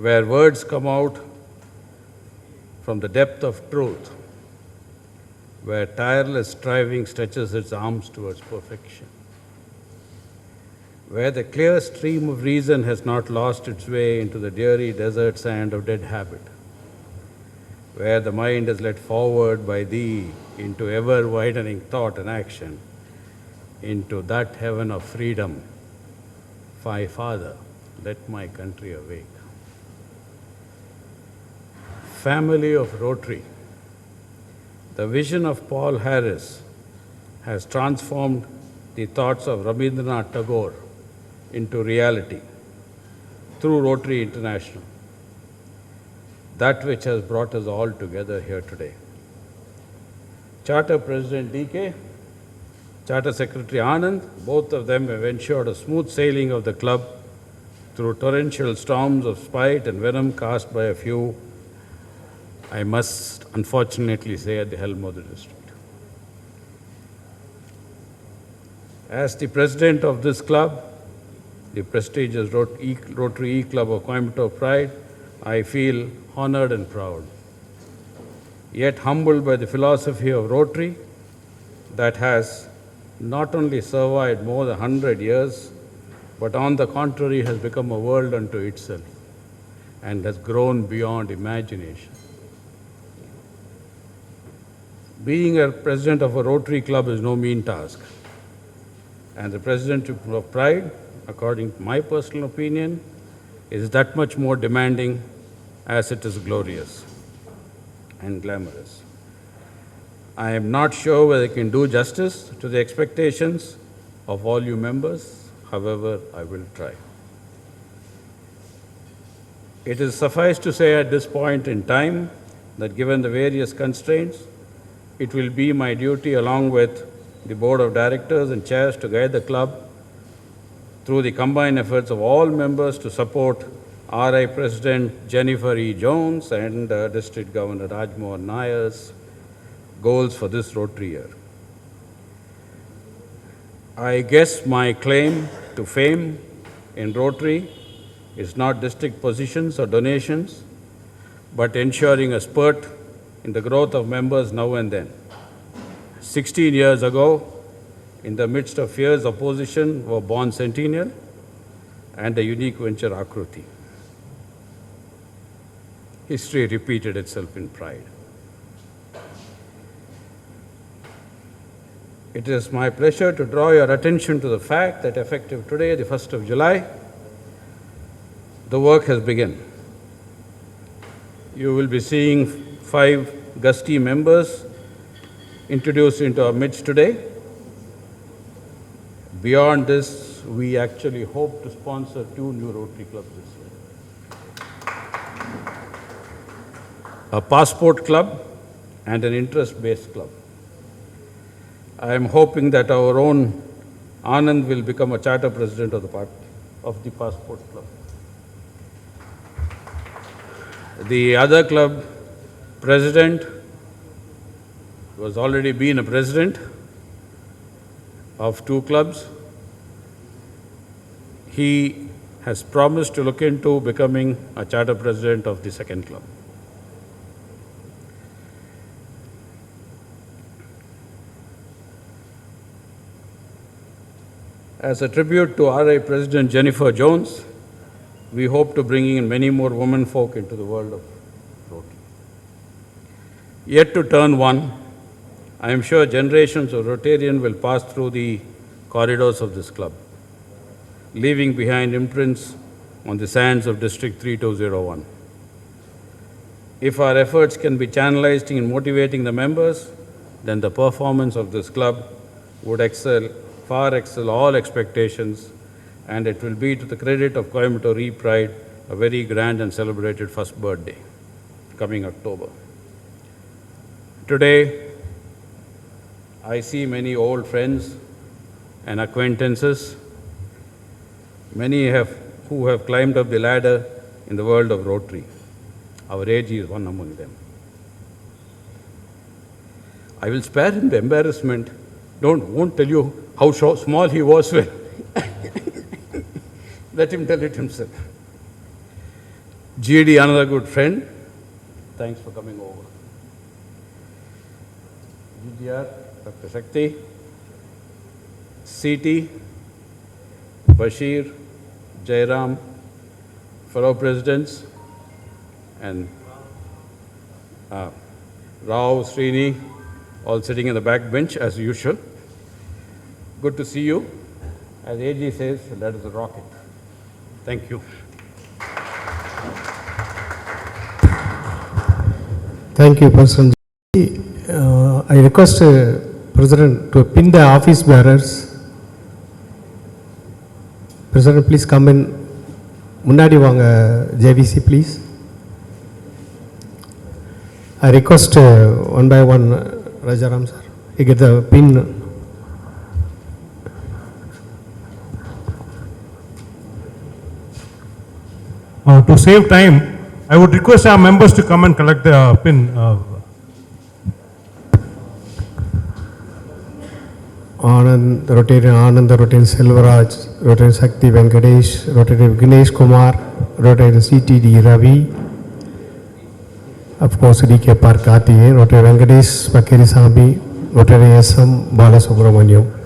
where words come out from the depth of truth, where tireless striving stretches its arms towards perfection, where the clear stream of reason has not lost its way into the dreary desert sand of dead habit, where the mind is led forward by thee into ever-widening thought and action, into that heaven of freedom. My Father, let my country awake. Family of Rotary, the vision of Paul Harris has transformed the thoughts of Rabindranath Tagore into reality through Rotary International, that which has brought us all together here today. Charter President DK, Charter Secretary Anand, both of them have ensured a smooth sailing of the club through torrential storms of spite and venom cast by a few, I must unfortunately say, at the helm of the district. As the president of this club, the prestigious Rotary E Club of Coimbatore Pride, I feel honored and proud, yet humbled by the philosophy of Rotary that has not only survived more than 100 years, but on the contrary has become a world unto itself and has grown beyond imagination. Being a president of a Rotary club is no mean task, and the president of Pride, according to my personal opinion, is that much more demanding as it is glorious and glamorous. I am not sure whether I can do justice to the expectations of all you members. However, I will try. It is suffice to say at this point in time that given the various constraints, it will be my duty along with the board of directors and chairs to guide the club through the combined efforts of all members to support RI President Jennifer E. Jones and District Governor Rajmohan Nayar's goals for this Rotary year. I guess my claim to fame in Rotary is not district positions or donations, but ensuring a spurt in the growth of members now and then. 16 years ago, in the midst of fierce opposition, were born Centennial and a unique venture Akruti. History repeated itself in pride. It is my pleasure to draw your attention to the fact that effective today, the 1st of July, the work has begun. You will be seeing 5 gusty members introduced into our midst today. Beyond this, we actually hope to sponsor 2 new Rotary clubs this year. A passport club and an interest-based club. I am hoping that our own Anand will become a charter president of the passport club. The other club president was already been a president of 2 clubs. He has promised to look into becoming a charter president of the second club. As a tribute to RI President Jennifer Jones, we hope to bring in many more women folk into the world of Rotary. Yet to turn 1, I am sure generations of Rotarians will pass through the corridors of this club, leaving behind imprints on the sands of District 3201. If our efforts can be channelized in motivating the members, then the performance of this club would far excel all expectations, and it will be to the credit of Coimbatore E-Pride a very grand and celebrated first birthday, coming October. Today, I see many old friends and acquaintances, many who have climbed up the ladder in the world of Rotary. Our AG is one among them. I will spare him the embarrassment. Won't tell you how small he was when. Let him tell it himself. GD, another good friend. Thanks for coming over. GGR, Dr. Shakti, CT, Bashir, Jairam, fellow presidents, and Rao, Srini, all sitting in the back bench as usual. Good to see you. As AG says, that is a rocket. Thank you. Thank you, President. I request President to pin the office bearers. President, please come in. Munnadi vaanga JVC, please. I request one by one, Rajaram sir. You get the pin. To save time, I would request our members to come and collect the pin. Anand, Rotarian Selvaraj, Rotarian Shakti Venkatesh, Rotarian Ganesh Kumar, Rotarian CTD Ravi, of course DK Parkati, Rotarian Venkatesh Pakiri Sami, Rotarian SM Balasubramaniam.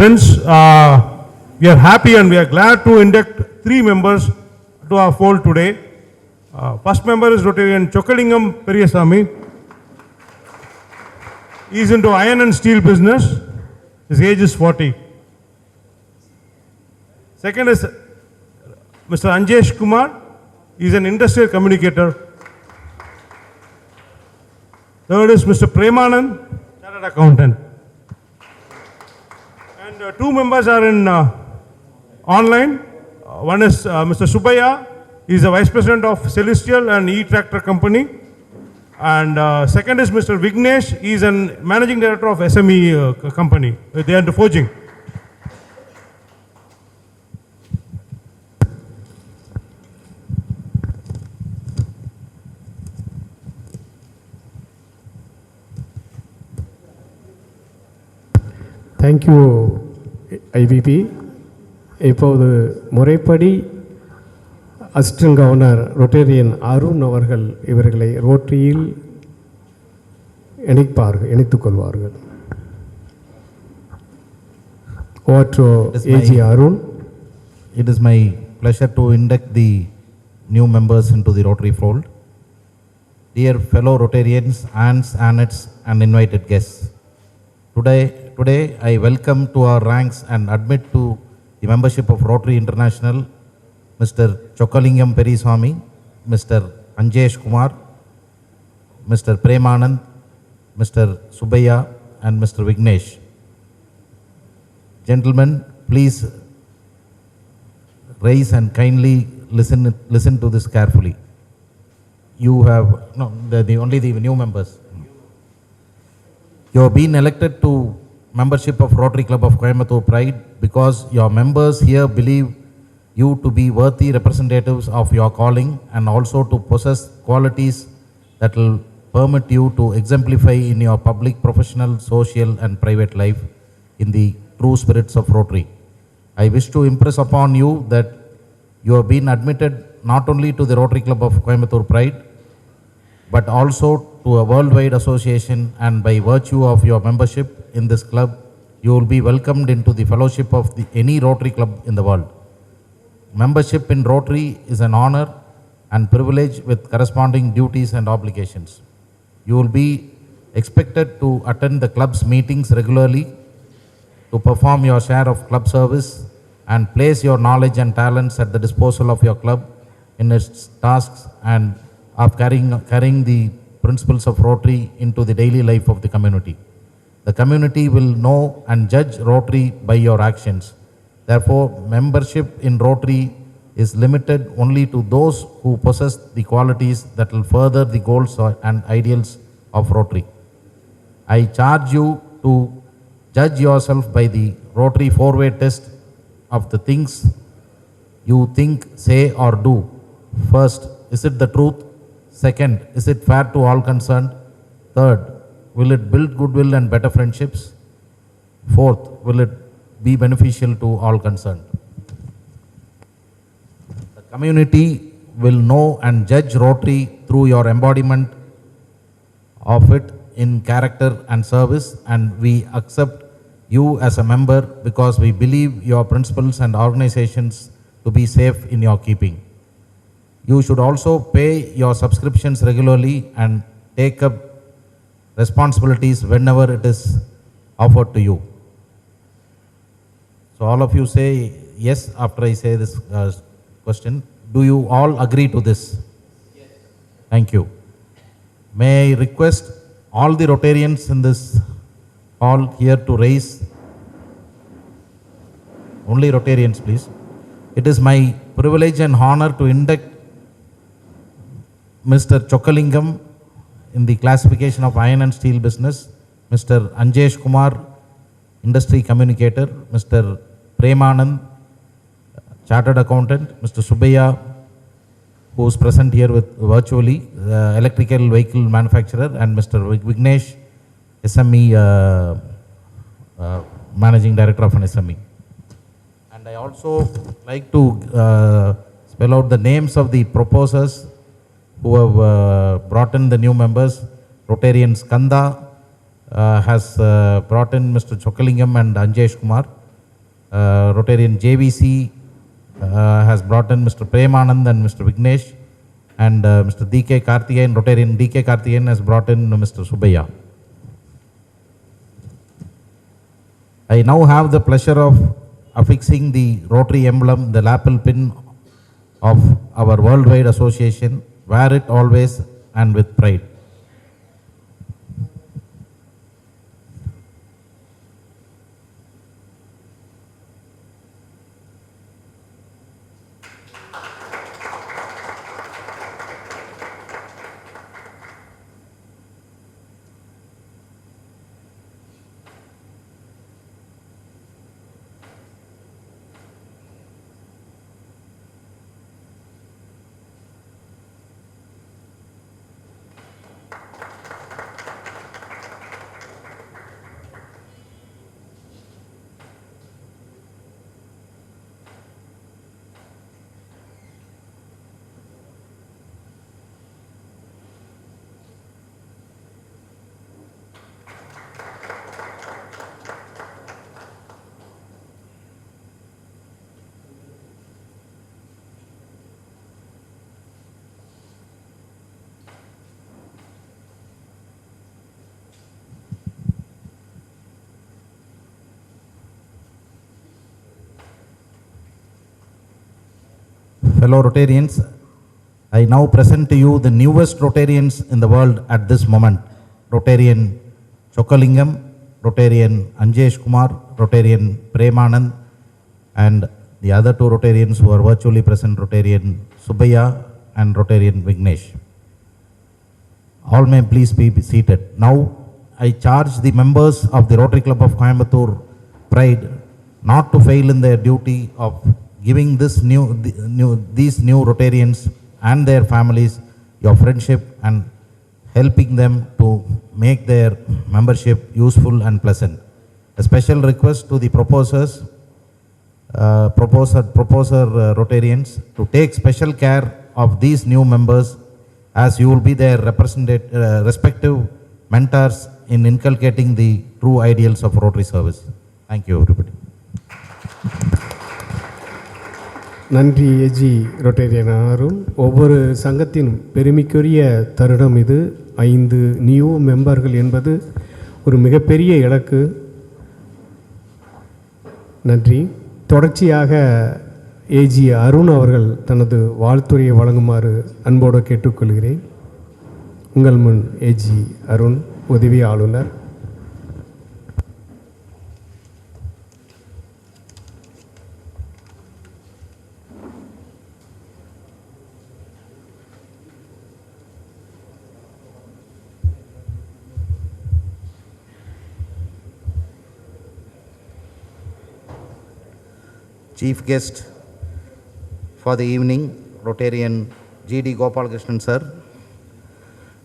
Friends, we are happy and we are glad to induct 3 members to our fold today. First member is Rotarian Chokkalingam Periyasamy. He is into iron and steel business. His age is 40. Second is Mr. Anjesh Kumar. He is an industrial communicator. Third is Mr. Premanand, chartered accountant. And 2 members are in online. One is Mr. Subaya. He is the vice president of Celestial and E-Tractor company. And second is Mr. Vignesh. He is a managing director of SME company. They are into forging. Thank you, IVP. இப்போது முறைப்படி assistant governor Rotarian Arun அவர்கள் இவர்களை ரோட்டரியில் இணைத்துக் கொள்வார்கள். Over to AG Arun. It is my pleasure to induct the new members into the Rotary fold. Dear fellow Rotarians, aunts, aunts, and invited guests. Today I welcome to our ranks and admit to the membership of Rotary International Mr. Chokkalingam Periyasamy, Mr. Anjesh Kumar, Mr. Premanand, Mr. Subaya, and Mr. Vignesh. Gentlemen, please raise and kindly listen to this carefully. You have only the new members. You have been elected to membership of Rotary Club of Coimbatore Pride because your members here believe you to be worthy representatives of your calling and also to possess qualities that will permit you to exemplify in your public, professional, social and private life in the true spirits of Rotary. I wish to impress upon you that you have been admitted not only to the Rotary Club of Coimbatore Pride but also to a worldwide association, and by virtue of your membership in this club, you will be welcomed into the fellowship of any Rotary club in the world. Membership in Rotary is an honor and privilege with corresponding duties and obligations. You will be expected to attend the club's meetings regularly, to perform your share of club service, and place your knowledge and talents at the disposal of your club in its tasks and of carrying the principles of Rotary into the daily life of the community. The community will know and judge Rotary by your actions. Therefore, membership in Rotary is limited only to those who possess the qualities that will further the goals and ideals of Rotary. I charge you to judge yourself by the Rotary 4-way test of the things you think, say or do. First, is it the truth? Second, is it fair to all concerned? Third, will it build goodwill and better friendships? Fourth, will it be beneficial to all concerned? The community will know and judge Rotary through your embodiment of it in character and service, and we accept you as a member because we believe your principles and organizations to be safe in your keeping. You should also pay your subscriptions regularly and take up responsibilities whenever it is offered to you. So all of you say yes after I say this question. Do you all agree to this? Yes. Thank you. May I request all the Rotarians in this hall here to raise, only Rotarians please. It is my privilege and honor to induct Mr. Chokkalingam in the classification of iron and steel business, Mr. Anjesh Kumar, industry communicator, Mr. Premanand, chartered accountant, Mr. Subaya, who is present here with virtually, electrical vehicle manufacturer, and Mr. Vignesh, SME managing director of an SME. And I also like to spell out the names of the proposers who have brought in the new members. Rotarian Skanda has brought in Mr. Chokkalingam and Anjesh Kumar. Rotarian JVC has brought in Mr. Premanand and Mr. Vignesh, and Mr. DK Karthikeyan, Rotarian DK Karthikeyan has brought in Mr. Subbiya. I now have the pleasure of affixing the Rotary emblem, the lapel pin of our worldwide association. Wear it always and with pride. Fellow Rotarians, I now present to you the newest Rotarians in the world at this moment. Rotarian Chokalingam, Rotarian Anjesh Kumar, Rotarian Premanand, and the other two Rotarians who are virtually present, Rotarian Subbiya and Rotarian Vignesh. All may please be seated. Now, I charge the members of the Rotary Club of Coimbatore Pride not to fail in their duty of giving these new Rotarians and their families your friendship and helping them to make their membership useful and pleasant. A special request to the proposer Rotarians to take special care of these new members, as you will be their respective mentors in inculcating the true ideals of Rotary service. Thank you, everybody. நன்றி AG ரொட்டேரியனாரும். ஒவ்வொரு சங்கத்தின் பெருமைக்குரிய தருணம் இது. 5 new மெம்பர்கள் என்பது ஒரு மிகப்பெரிய இலக்கு. நன்றி. தொடர்ச்சியாக ஏஜி அருண் அவர்கள் தனது வாழ்த்துரையை வழங்குமாறு அன்போடு கேட்டுக்கொள்கிறேன். உங்கள் முன் ஏஜி அருண், உதவி ஆளுநர். Chief guest for the evening, Rotarian G.D. Gopalakrishnan sir,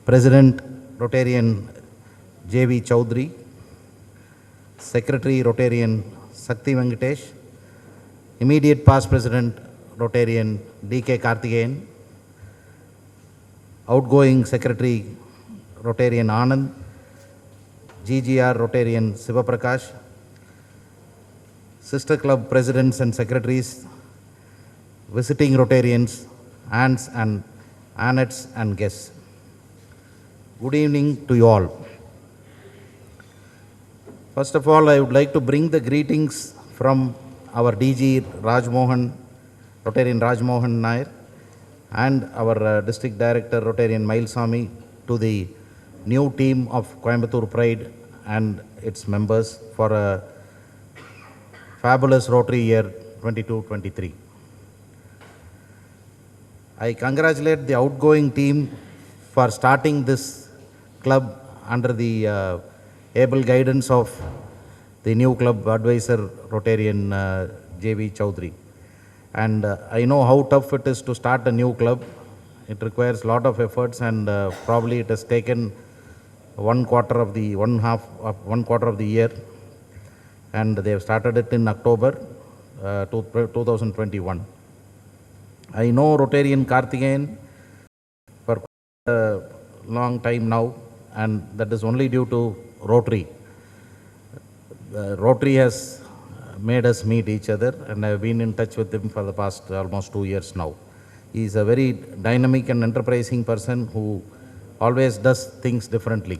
President Rotarian J.V. Chaudhary, Secretary Rotarian Sakti Venkatesh, immediate past President Rotarian D.K. Karthikeyan, outgoing Secretary Rotarian Anand, GGR Rotarian Sivaprakash, Sister Club Presidents and Secretaries, visiting Rotarians, aunts and aunts and guests. Good evening to you all. First of all, I would like to bring the greetings from our DG Rajmohan, Rotarian Rajmohan Nair, and our District Director Rotarian Mailsami to the new team of Coimbatore Pride and its members for a fabulous Rotary year 22-23. I congratulate the outgoing team for starting this club under the able guidance of the new club advisor Rotarian J.V. Chaudhary. And I know how tough it is to start a new club. It requires a lot of efforts, and probably it has taken one quarter of the year, and they have started it in October 2021. I know Rotarian Karthikeyan for a long time now, and that is only due to Rotary. Rotary has made us meet each other, and I've been in touch with him for the past almost 2 years now. He's a very dynamic and enterprising person who always does things differently.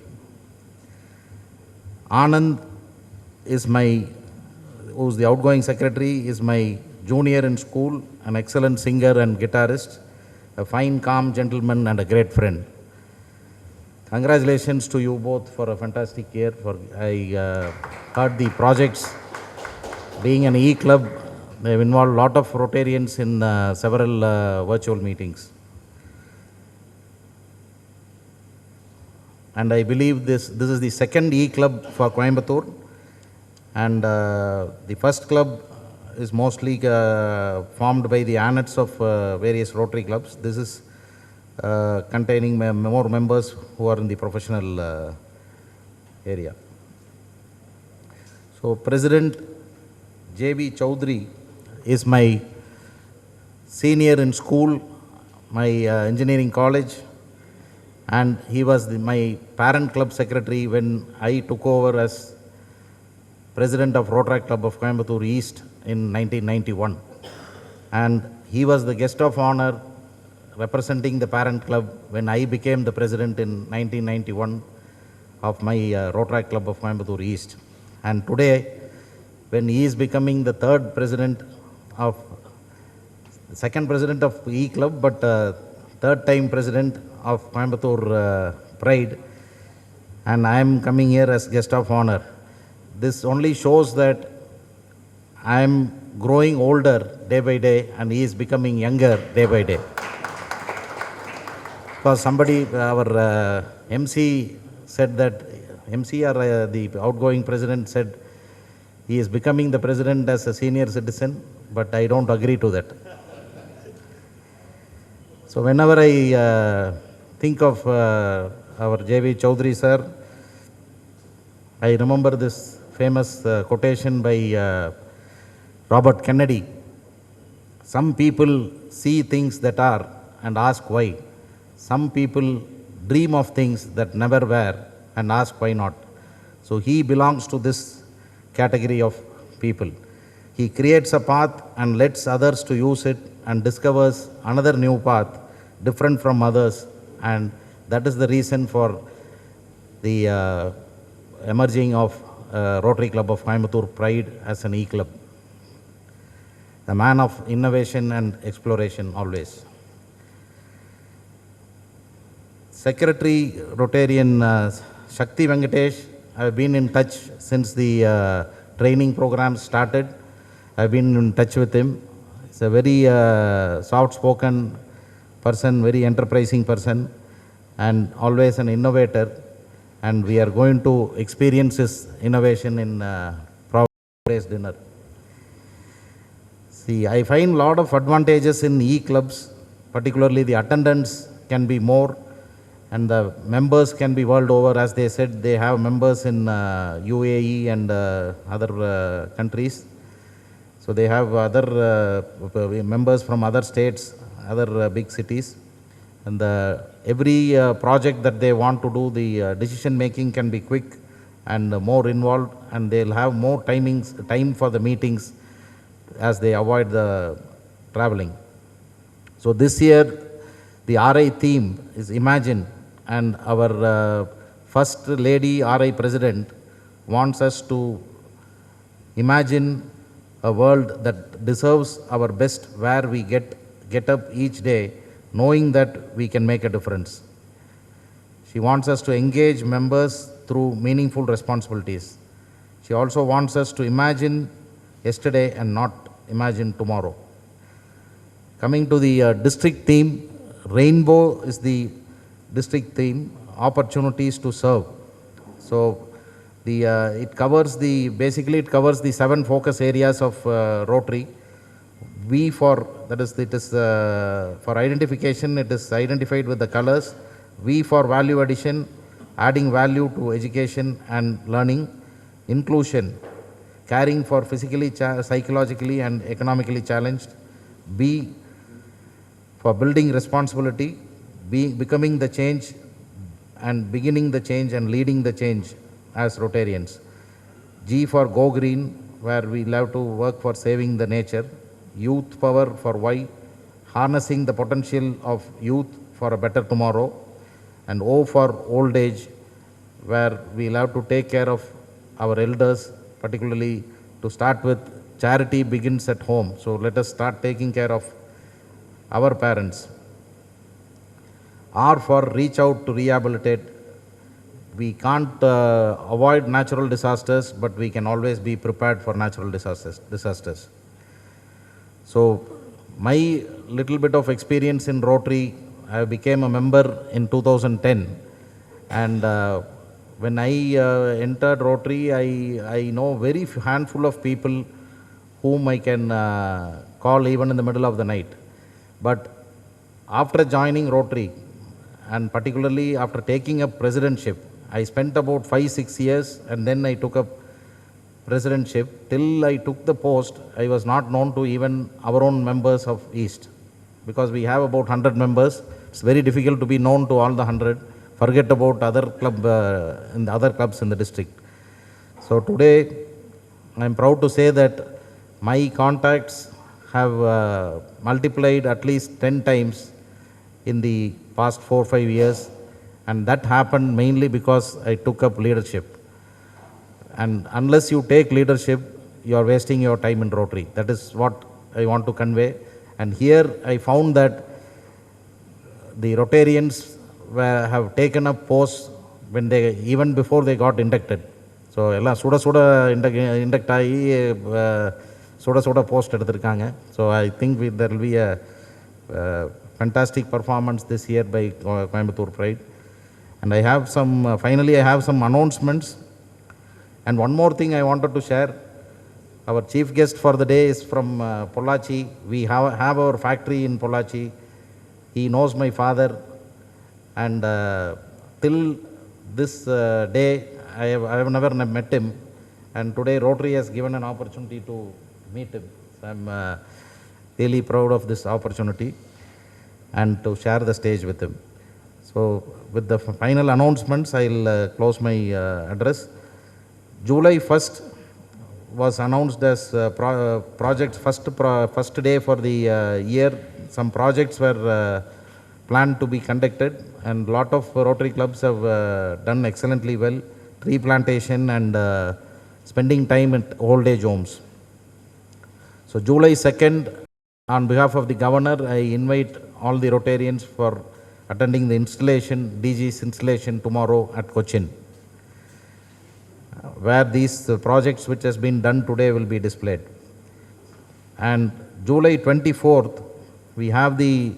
Anand is who's the outgoing secretary, is my junior in school, an excellent singer and guitarist, a fine, calm gentleman and a great friend. Congratulations to you both for a fantastic year. I heard the projects. Being an E-club, they've involved a lot of Rotarians in several virtual meetings. And I believe this is the second E-club for Coimbatore. And the first club is mostly formed by the annets of various Rotary clubs. This is containing more members who are in the professional area. So President J.B. Chowdhury is my senior in school, my engineering college, and he was my parent club secretary when I took over as president of Rotary Club of Coimbatore East in 1991. And he was the guest of honor representing the parent club when I became the president in 1991 of my Rotary Club of Coimbatore East. And today, when he is becoming the second president of E Club, but third time president of Coimbatore Pride, and I am coming here as guest of honor. This only shows that I am growing older day by day and he is becoming younger day by day. Because our MC said that, MC or the outgoing president said, he is becoming the president as a senior citizen, but I don't agree to that. So whenever I think of our J.V. Chowdhury sir, I remember this famous quotation by Robert Kennedy. Some people see things that are and ask why. Some people dream of things that never were and ask why not. So he belongs to this category of people. He creates a path and lets others to use it and discovers another new path different from others, and that is the reason for the emerging of Rotary Club of Coimbatore Pride as an E-club. The man of innovation and exploration always. Secretary Rotarian Shakti Venkatesh, I have been in touch since the training program started. I have been in touch with him. He's a very soft-spoken person, very enterprising person, and always an innovator. And we are going to experience his innovation in Providence dinner. See, I find a lot of advantages in E-clubs, particularly the attendance can be more, and the members can be world over. As they said, they have members in UAE and other countries. So they have other members from other states, other big cities. And every project that they want to do, the decision making can be quick and more involved, and they'll have more time for the meetings as they avoid the traveling. So this year, the RI theme is Imagine, and our First Lady RI President wants us to imagine a world that deserves our best, where we get up each day knowing that we can make a difference. She wants us to engage members through meaningful responsibilities. She also wants us to imagine yesterday and not imagine tomorrow. Coming to the district theme, Rainbow is the district theme, opportunities to serve. So it covers the 7 focus areas of Rotary. For identification, it is identified with the colors. V for value addition, adding value to education and learning. Inclusion, caring for physically, psychologically and economically challenged. B for building responsibility, becoming the change and beginning the change and leading the change as Rotarians. G for Go Green, where we love to work for saving the nature, Youth Power for Why, harnessing the potential of youth for a better tomorrow, and O for Old Age, where we love to take care of our elders, particularly to start with charity begins at home. So let us start taking care of our parents. R for reach out to rehabilitate. We can't avoid natural disasters, but we can always be prepared for natural disasters. So my little bit of experience in Rotary, I became a member in 2010, and when I entered Rotary, I know very handful of people whom I can call even in the middle of the night. But after joining Rotary, and particularly after taking up presidentship, I spent about 5-6 years, and then I took up presidentship. Till I took the post, I was not known to even our own members of East, because we have about 100 members. It's very difficult to be known to all the 100. Forget about other in the other clubs in the district. So today, I'm proud to say that my contacts have multiplied at least 10 times in the past 4-5 years, and that happened mainly because I took up leadership. And unless you take leadership, you are wasting your time in Rotary. That is what I want to convey. And here I found that the Rotarians have taken up posts when they, even before they got inducted. So ella suda induct aagi suda post eduthirukanga. So I think there will be a fantastic performance this year by Coimbatore Pride. And I have some, finally I have some announcements. And one more thing I wanted to share. Our chief guest for the day is from Pollachi. We have our factory in Pollachi. He knows my father. And till this day, I have never met him. And today Rotary has given an opportunity to meet him. So I'm really proud of this opportunity and to share the stage with him. So with the final announcements, I'll close my address. July 1st was announced as project first day for the year. Some projects were planned to be conducted, and a lot of Rotary clubs have done excellently well. Tree plantation and spending time at old age homes. So July 2nd, on behalf of the Governor, I invite all the Rotarians for attending the installation, DG's installation tomorrow at Cochin, where these projects which has been done today will be displayed. And July 24th, we have the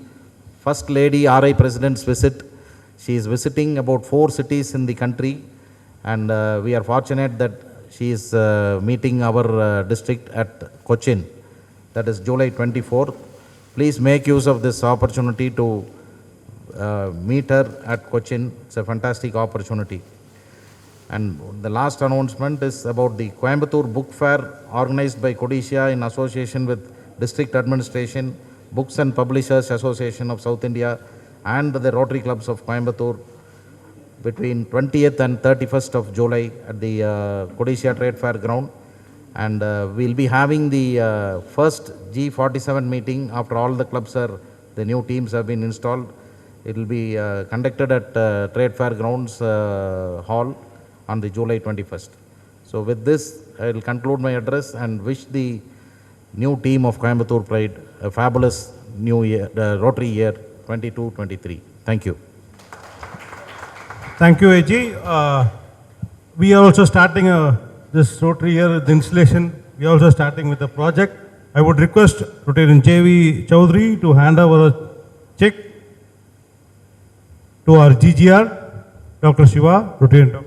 First Lady RI President's visit. She is visiting about 4 cities in the country, and we are fortunate that she is meeting our district at Cochin. That is July 24th. Please make use of this opportunity to meet her at Cochin. It's a fantastic opportunity. And the last announcement is about the Coimbatore Book Fair organized by Codicia in association with District Administration, Books and Publishers Association of South India, and the Rotary Clubs of Coimbatore between 20th and 31st of July at the Codicia Trade Fair ground. And we'll be having the first G47 meeting after all the clubs the new teams have been installed. It will be conducted at Trade Fair Grounds Hall on the July 21st. So with this, I will conclude my address and wish the new team of Coimbatore Pride a fabulous new year, Rotary year 22-23. Thank you. Thank you, AG. We are also starting this Rotary year, the installation. We are also starting with the project. I would request Rotarian JV Chaudhary to hand over a check to our GGR, Dr. Shiva, Rotarian Dr. Shiva.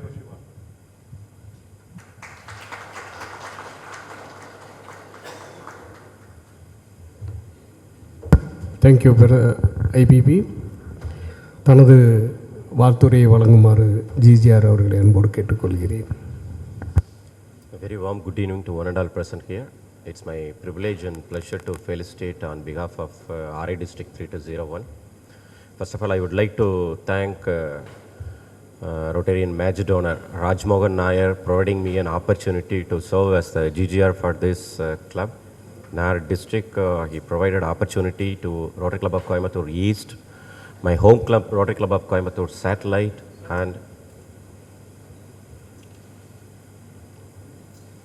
Thank you IPP. தனது வாழ்த்துறையை வழங்குமாறு GGR அவர்களை அன்போடு கேட்டுக்கொள்கிறேன். A very warm good evening to one and all present here. It's my privilege and pleasure to felicitate on behalf of RI District 3201. First of all, I would like to thank Rotarian major donor Rajmohan Nair providing me an opportunity to serve as the GGR for this club. In our district, he provided opportunity to Rotary Club of Coimbatore East, my home club, Rotary Club of Coimbatore Satellite, and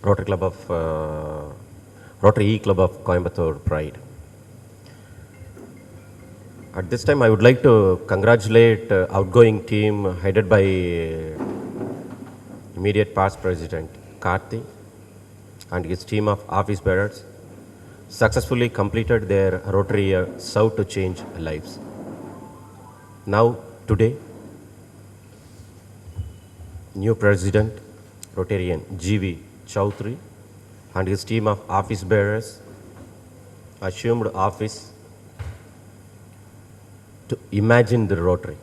Rotary E Club of Coimbatore Pride. At this time, I would like to congratulate outgoing team headed by immediate past President Karthi and his team of office bearers. Successfully completed their Rotary year, served to change lives. Now, today, new President, Rotarian G.V. Chaudhary and his team of office bearers assumed office to imagine the Rotary.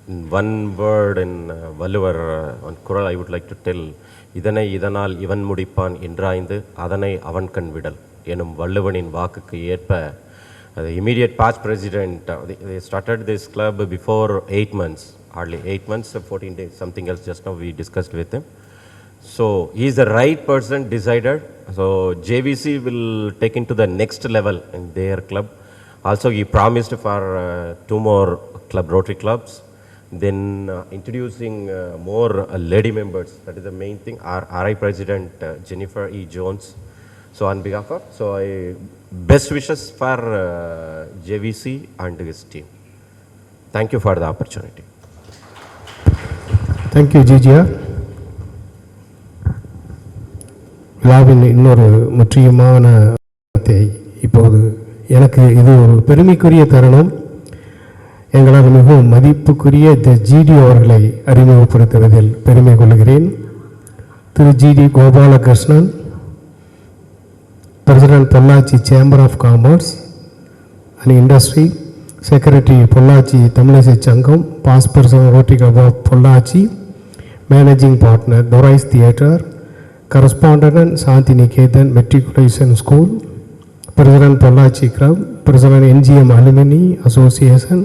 In one word in Valluvar on Kural, I would like to tell, Idanai Idanal Ivan Mudipan Indraindu, Adanai Avankan Vidal. Enum Valluvanin Vakukku Yerpa. The immediate past president, they started this club before 8 months, hardly 8 months, 14 days, something else just now we discussed with him. So he is the right person decided. So JVC will take into the next level in their club. Also he promised for 2 more Rotary clubs. Then introducing more lady members, that is the main thing. Our RI President Jennifer E. Jones. So on behalf of, best wishes for JVC and his team. Thank you for the opportunity. Thank you, GGR. விழாவின் இன்னொரு முக்கியமான இப்போது எனக்கு இது ஒரு பெருமைக்குரிய தருணம். எங்களால் மிகவும் மதிப்புக்குரிய ஜிடி அவர்களை அறிமுகப்படுத்துவதில் பெருமை கொள்கிறேன். Thiru GD Gopalakrishnan, President Pollachi Chamber of Commerce and Industry, Secretary Pollachi Tamilise Changam, Past President Rotary Club of Pollachi, Managing Partner Dorais Theatre, Correspondent Santiniketan Matriculation School, President Pollachi Club, President NGM Alumni Association,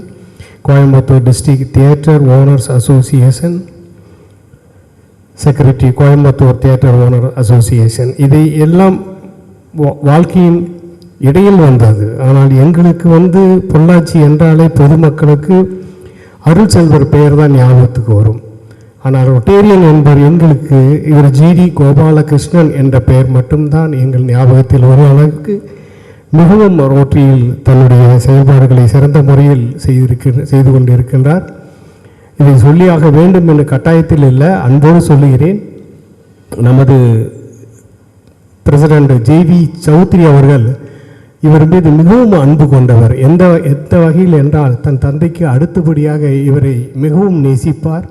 Coimbatore District Theatre Owners Association, Secretary Coimbatore Theatre Owner Association. இதை எல்லாம் வாழ்க்கையின் இடையில் வந்தது. ஆனால் எங்களுக்கு பொள்ளாச்சி என்றாலே பொதுமக்களுக்கு அருள் செல்வர் பெயர் தான் ஞாபகத்துக்கு வரும். ஆனால் ரொட்டேரியன் என்பவர் எங்களுக்கு இவர் ஜிடி கோபாலகிருஷ்ணன் என்ற பெயர் மட்டும்தான் எங்கள் ஞாபகத்தில் வரும் அளவுக்கு மிகவும் ரோட்டரியில் தன்னுடைய செயல்பாடுகளை சிறந்த முறையில் செய்து கொண்டிருக்கின்றார். இதை சொல்லியாக வேண்டும் என்ற கட்டாயத்தில் இல்லை, அன்போடு சொல்லுகிறேன். நமது பிரசிடென்ட் ஜேவி சௌத்ரி அவர்கள் இவர் மீது மிகவும் அன்பு கொண்டவர். எந்த வகையில் என்றால் தன் தந்தைக்கு அடுத்தபடியாக இவரை மிகவும் நேசிப்பார்.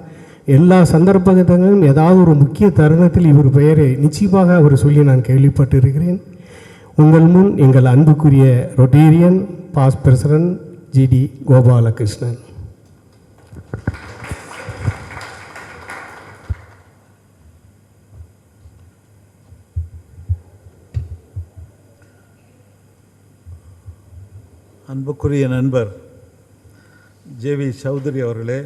எல்லா சந்தர்ப்பத்திலும் ஏதாவது ஒரு முக்கிய தருணத்தில் இவர் பெயரை நிச்சயமாக அவர் சொல்லி நான் கேள்விப்பட்டிருக்கிறேன். உங்கள் முன் எங்கள் அன்புக்குரிய rotarian past president GD Gopalakrishnan. அன்புக்குரிய நண்பர் ஜேவி சௌத்ரி அவர்களே,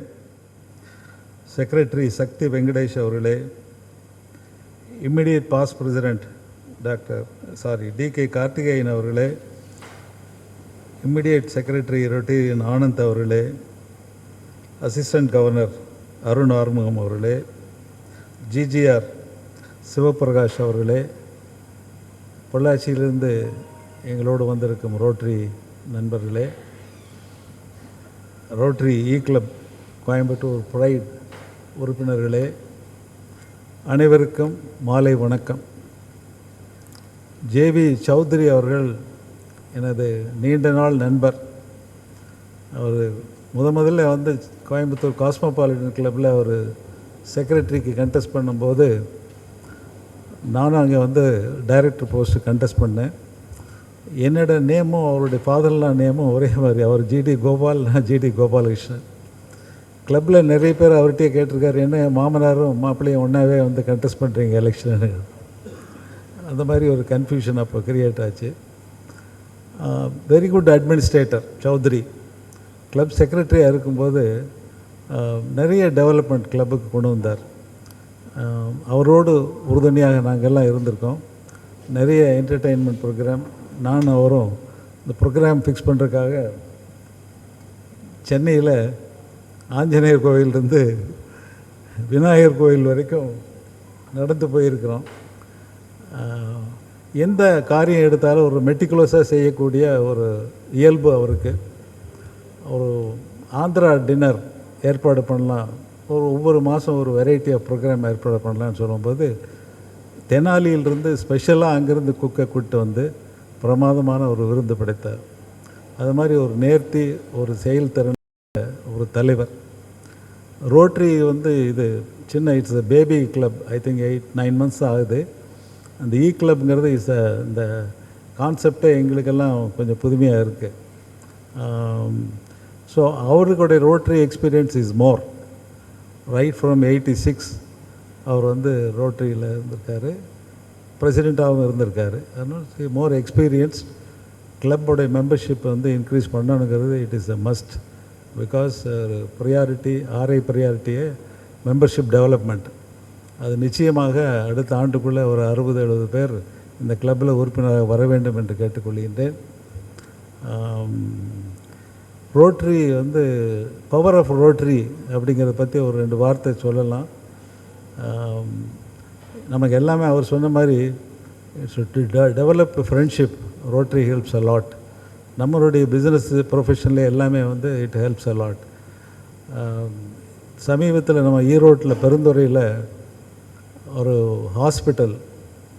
செக்ரட்டரி சக்தி வெங்கடேஷ் அவர்களே, immediate past president TK Karthikeyan அவர்களே, இம்மிடியட் செக்ரட்டரி ரொட்டேரியன் ஆனந்த் அவர்களே, அசிஸ்டன்ட் கவர்னர் அருண் ஆறுமுகம் அவர்களே, ஜிஜிஆர் சிவபிரகாஷ் அவர்களே, பொள்ளாச்சியிலிருந்து எங்களோடு வந்திருக்கும் ரோட்டரி நண்பர்களே, ரோட்டரி இ கிளப் கோயம்புத்தூர் ப்ரைட் உறுப்பினர்களே, அனைவருக்கும் மாலை வணக்கம். ஜேவி சௌத்ரி அவர்கள் எனது நீண்ட நாள் நண்பர். அவர் முதல்ல கோயம்புத்தூர் காஸ்மோபாலிட்டன் கிளப்பில் அவர் செக்ரட்டரிக்கு கண்டெஸ்ட் பண்ணும்போது நானும் அங்கே டைரக்டர் போஸ்ட்டு கண்டெஸ்ட் பண்ணேன். என்னோட நேமும் அவருடைய ஃபாதர்லா நேமும் ஒரே மாதிரி. அவர் ஜிடி கோபால், நான் ஜிடி கோபாலகிருஷ்ணன். கிளப்பில் நிறைய பேர் அவர்கிட்டயே கேட்டிருக்காரு, என்ன மாமனாரும் மாப்பிள்ளையும் ஒன்றாவே கண்டெஸ்ட் பண்ணுறீங்க எலெக்ஷனு. அந்த மாதிரி ஒரு கன்ஃபியூஷன் அப்போ கிரியேட் ஆச்சு. Very good administrator Chowdhury. Club செக்ரட்டரியாக இருக்கும்போது நிறைய டெவலப்மெண்ட் கிளப்புக்கு கொண்டு வந்தார். அவரோடு உறுதுணையாக நாங்கள்லாம் இருந்திருக்கோம். நிறைய என்டர்டெயின்மெண்ட் ப்ரோக்ராம் நானும் அவரும் இந்த ப்ரோக்ராம் ஃபிக்ஸ் பண்ணுறதுக்காக சென்னையில் ஆஞ்சநேயர் கோயிலிருந்து விநாயகர் கோயில் வரைக்கும் நடந்து போயிருக்கிறோம். எந்த காரியம் எடுத்தாலும் ஒரு மெட்டிகுலஸாக செய்யக்கூடிய ஒரு இயல்பு அவருக்கு. ஒரு ஆந்திரா டின்னர் ஏற்பாடு பண்ணலாம், ஒவ்வொரு மாதம் ஒரு வெரைட்டி ஆஃப் ப்ரோக்ராம் ஏற்பாடு பண்ணலான்னு சொல்லும்போது தெனாலியிலிருந்து ஸ்பெஷலாக அங்கேருந்து குக்கை கூப்பிட்டு வந்து பிரமாதமான ஒரு விருந்து படைத்தார். அது மாதிரி ஒரு நேர்த்தி, ஒரு செயல்திறன் ஒரு தலைவர். ரோட்ரி இது சின்ன it's a baby club. I think 8-9 months ஆகுது. அந்த கிளப்ங்கிறது இந்த கான்செப்டே எங்களுக்கெல்லாம் கொஞ்சம் புதுமையாக இருக்குது. ஸோ அவருடைய Rotary experience is more. Right from 86 அவர் ரோட்ரியில் இருந்திருக்காரு, பிரசிடெண்ட்டாகவும் இருந்திருக்காரு. அதனால் மோர் எக்ஸ்பீரியன்ஸ். கிளப்போடைய மெம்பர்ஷிப் இன்க்ரீஸ் பண்ணணுங்கிறது it is a must. Because priority ப்ரியாரிட்டியே மெம்பர்ஷிப் டெவலப்மெண்ட். அது நிச்சயமாக அடுத்த ஆண்டுக்குள்ளே ஒரு 60-70 பேர் இந்த கிளப்பில் உறுப்பினராக வர வேண்டும் என்று கேட்டுக்கொள்கின்றேன். ரோட்ரி பவர் ஆஃப் ரோட்ரி அப்படிங்கிறத பற்றி ஒரு 2 வார்த்தை சொல்லலாம். நமக்கு எல்லாமே அவர் சொன்ன மாதிரி develop friendship. Rotary helps a lot. நம்மளுடைய பிஸ்னஸ் ப்ரொஃபஷனில் எல்லாமே இட் ஹெல்ப்ஸ் அ லாட். சமீபத்தில் நம்ம ஈரோட்டில் பெருந்துறையில் ஒரு ஹாஸ்பிட்டல்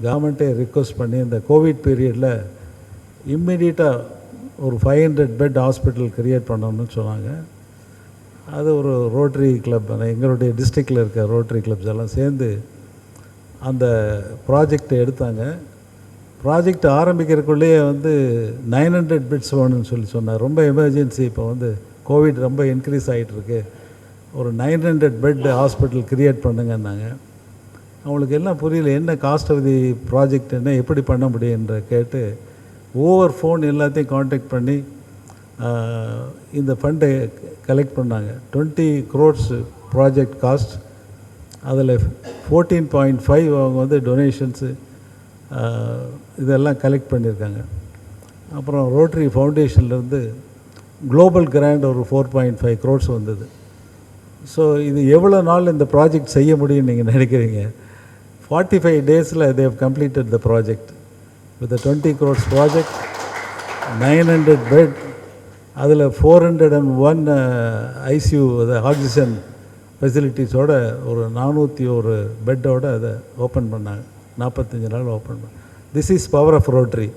கவர்மெண்ட்டே ரிக்வஸ்ட் பண்ணி இந்த கோவிட் பீரியடில் இம்மிடியட்டாக ஒரு 500 பெட் ஹாஸ்பிட்டல் க்ரியேட் பண்ணணும்னு சொன்னாங்க. அது ஒரு ரோட்ரி கிளப், எங்களுடைய டிஸ்ட்ரிக்டில் இருக்க ரோட்ரி கிளப்ஸ் எல்லாம் சேர்ந்து அந்த ப்ராஜெக்டை எடுத்தாங்க. ப்ராஜெக்ட் ஆரம்பிக்கிறதுக்குள்ளேயே 900 பெட்ஸ் வேணும்னு சொன்னார். ரொம்ப எமர்ஜென்சி, இப்போ கோவிட் ரொம்ப இன்க்ரீஸ் ஆகிட்டுருக்கு, ஒரு 900 பெட் ஹாஸ்பிட்டல் க்ரியேட் பண்ணுங்கன்னாங்க. அவங்களுக்கு எல்லாம் புரியல, என்ன காஸ்ட் ஆஃப் தி ப்ராஜெக்ட், என்ன எப்படி பண்ண முடியுன்ற கேட்டு ஓவர் ஃபோன் எல்லாத்தையும் காண்டாக்ட் பண்ணி இந்த ஃபண்டை கலெக்ட் பண்ணாங்க. 20 crores ப்ராஜெக்ட் காஸ்ட். அதில் 14.5 அவங்க டொனேஷன்ஸு இதெல்லாம் கலெக்ட் பண்ணியிருக்காங்க. அப்புறம் ரோட்ரி ஃபவுண்டேஷன்லேருந்து குளோபல் கிராண்ட் ஒரு 4.5 crores வந்தது. ஸோ இது எவ்வளோ நாள் இந்த ப்ராஜெக்ட் செய்ய முடியும்னு நீங்கள் நினைக்கிறீங்க? 45 daysல they have completed the project with the 20 crores project, 900 bed, அதில் 401 ICU ஆக்சிஜன் ஃபெசிலிட்டிஸோட ஒரு 401 பெட்டோட அதை ஓப்பன் பண்ணாங்க. 45 நாள் ஓப்பன் பண்ணாங்க. This is power of Rotary.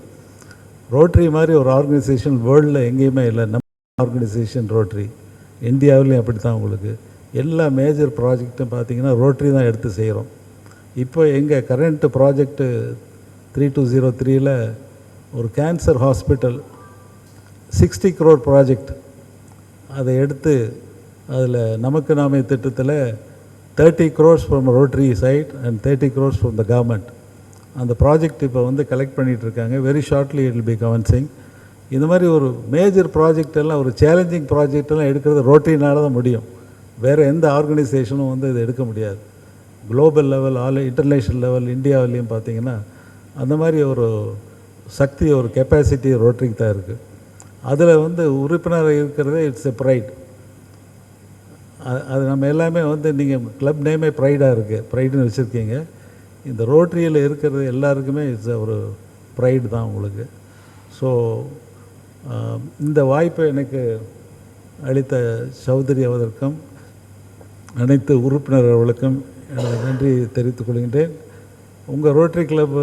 Rotary மாதிரி ஒரு ஆர்கனைசேஷன் வேர்ல்டில் எங்கேயுமே இல்லை. நம்ம ஆர்கனைசேஷன் ரோட்ரி இந்தியாவிலையும் அப்படி தான். உங்களுக்கு எல்லா மேஜர் ப்ராஜெக்ட்டும் பார்த்திங்கன்னா ரோட்ரி தான் எடுத்து செய்கிறோம். இப்போ எங்கள் கரண்ட் ப்ராஜெக்ட்டு 3203ல் ஒரு கேன்சர் ஹாஸ்பிட்டல் 60 crore ப்ராஜெக்ட், அதை எடுத்து அதில் நமக்கு நாமே திட்டத்தில் 30 crores from Rotary side and 30 crores from the government. அந்த ப்ராஜெக்ட் இப்போ கலெக்ட் பண்ணிகிட்ருக்காங்க. Very shortly it will be commencing. இந்த மாதிரி ஒரு மேஜர் ப்ராஜெக்ட் எல்லாம், ஒரு சேலஞ்சிங் ப்ராஜெக்டெல்லாம் எடுக்கிறது ரோட்ரினால தான் முடியும். வேறு எந்த ஆர்கனைசேஷனும் இது எடுக்க முடியாது. குளோபல் லெவல், இன்டர்நேஷ்னல் லெவல், இந்தியாவிலையும் பார்த்திங்கன்னா அந்த மாதிரி ஒரு சக்தி, ஒரு கெப்பாசிட்டி ரோட்ரிக்கு தான் இருக்குது. அதில் உறுப்பினர் இருக்கிறதே இட்ஸ் எ ப்ரைட். அது நம்ம எல்லாமே நீங்கள் கிளப் நேமே ப்ரைடாக இருக்குது, ப்ரைடுன்னு வச்சுருக்கீங்க. இந்த ரோட்ரியில் இருக்கிறது எல்லாருக்குமே இட்ஸ் ஒரு ப்ரைடு தான் உங்களுக்கு. ஸோ இந்த வாய்ப்பை எனக்கு அளித்த சௌதரி அவர்களுக்கும் அனைத்து உறுப்பினர்களுக்கும் எனது நன்றி தெரிவித்துக் கொள்கின்றேன். உங்கள் ரோட்ரி கிளப்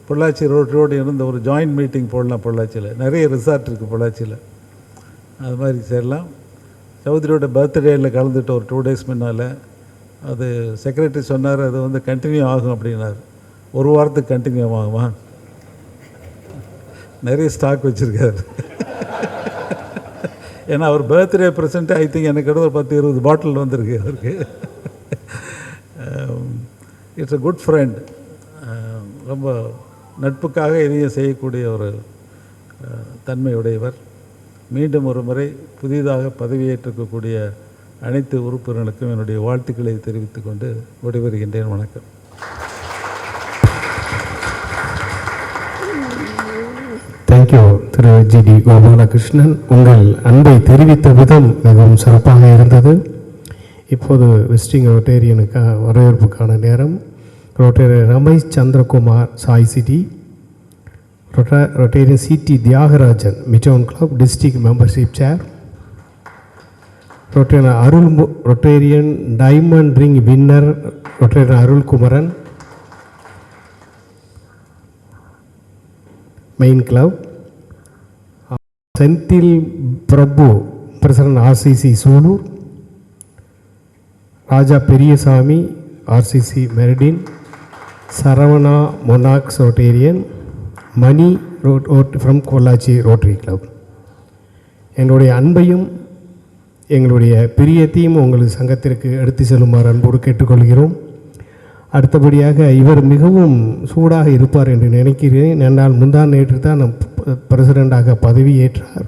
பொள்ளாச்சி ரோட்டரோடு இருந்த ஒரு ஜாயின்ட் மீட்டிங் போடலாம். பொள்ளாச்சியில் நிறைய ரிசார்ட் இருக்குது, பொள்ளாச்சியில் அது மாதிரி சேரலாம். சௌதரியோட பர்த்டேயில் கலந்துட்டு ஒரு 2 days முன்னால் அது செக்ரட்டரி சொன்னார், அது கண்டினியூ ஆகும் அப்படின்னார். ஒரு வாரத்துக்கு கண்டினியூ ஆகுமா? நிறைய ஸ்டாக் வச்சுருக்காரு. ஏன்னா அவர் பர்த்டே ப்ரெசென்ட்டு ஐ திங்க் எனக்கு ஒரு 10-20 பாட்டில் வந்திருக்கு அவருக்கு. It's a good friend. ரொம்ப நட்புக்காக இதையும் செய்யக்கூடிய ஒரு தன்மையுடையவர். மீண்டும் ஒரு முறை புதிதாக பதவியேற்றிருக்கக்கூடிய அனைத்து உறுப்பினர்களுக்கும் என்னுடைய வாழ்த்துக்களை தெரிவித்துக் கொண்டு விடைபெறுகின்றேன். வணக்கம். தேங்க்யூ திரு ஜி.டி. கோபாலகிருஷ்ணன். உங்கள் அன்பை தெரிவித்த விதம் மிகவும் சிறப்பாக இருந்தது. இப்போது விசிட்டிங் ரொட்டேரியனுக்கான வரவேற்புக்கான நேரம். Rotarian Ramesh Chandrakumar Sai city, Rotarian C D. Thiagarajan midtown club district membership chair, Rotarian diamond ring winner Rotarian Arulkumaran main club, Senthil Prabhu president RCC Sulur, Raja Periyasamy RCC meridian, Saravana monarchs Rotarian, Mani from Pollachi Rotary club. எங்களுடைய அன்பையும் எங்களுடைய பிரியத்தையும் உங்களுக்கு சங்கத்திற்கு எடுத்து செல்லுமாறு அன்போடு கேட்டுக்கொள்கிறோம். அடுத்தபடியாக இவர் மிகவும் சூடாக இருப்பார் என்று நினைக்கிறேன். என்னால் நேற்று தான் பிரசிடெண்டாக பதவியேற்றார்.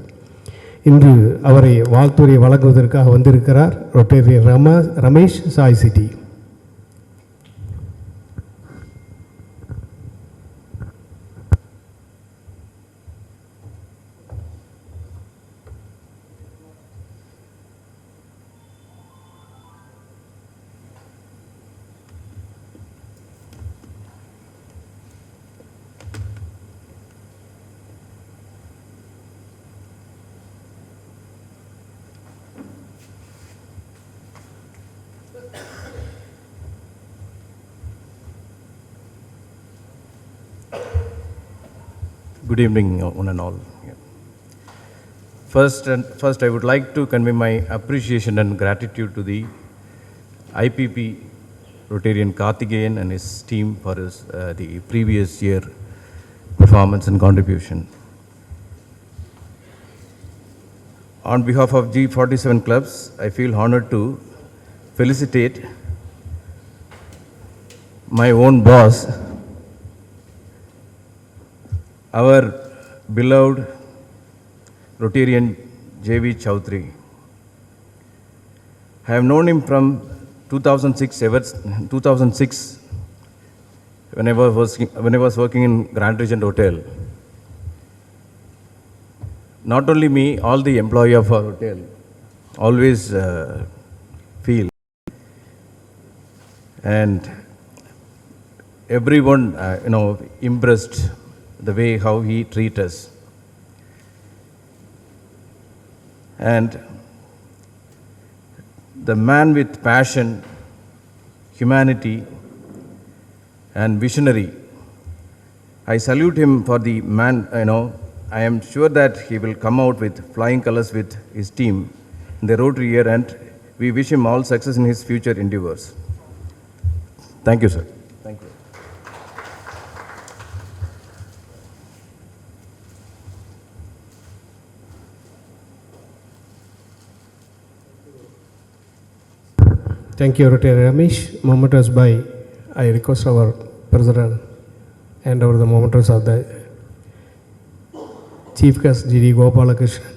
இன்று அவரை வாழ்த்துறை வழங்குவதற்காக வந்திருக்கிறார் Rotarian Ramesh Sai city. Good evening, one and all. First, I would like to convey my appreciation and gratitude to the IPP Rotarian Karthikeyan and his team for the previous year performance and contribution. On behalf of G47 clubs, I feel honored to felicitate my own boss, our beloved Rotarian J.V. Chowdhury. I have known him from 2006 when I was working in Grand Regent Hotel. Not only me, all the employees of our hotel always feel, and everyone impressed the way how he treats us. And the man with passion, humanity, and visionary, I salute him for the man. I am sure that he will come out with flying colors with his team in the Rotary year, and we wish him all success in his future endeavors. Thank you, sir. Thank you. Thank you, Rotary Ramesh. Mementos by, I request our President and over the mementos of the Chief Guest G.D. Gopalakrishnan.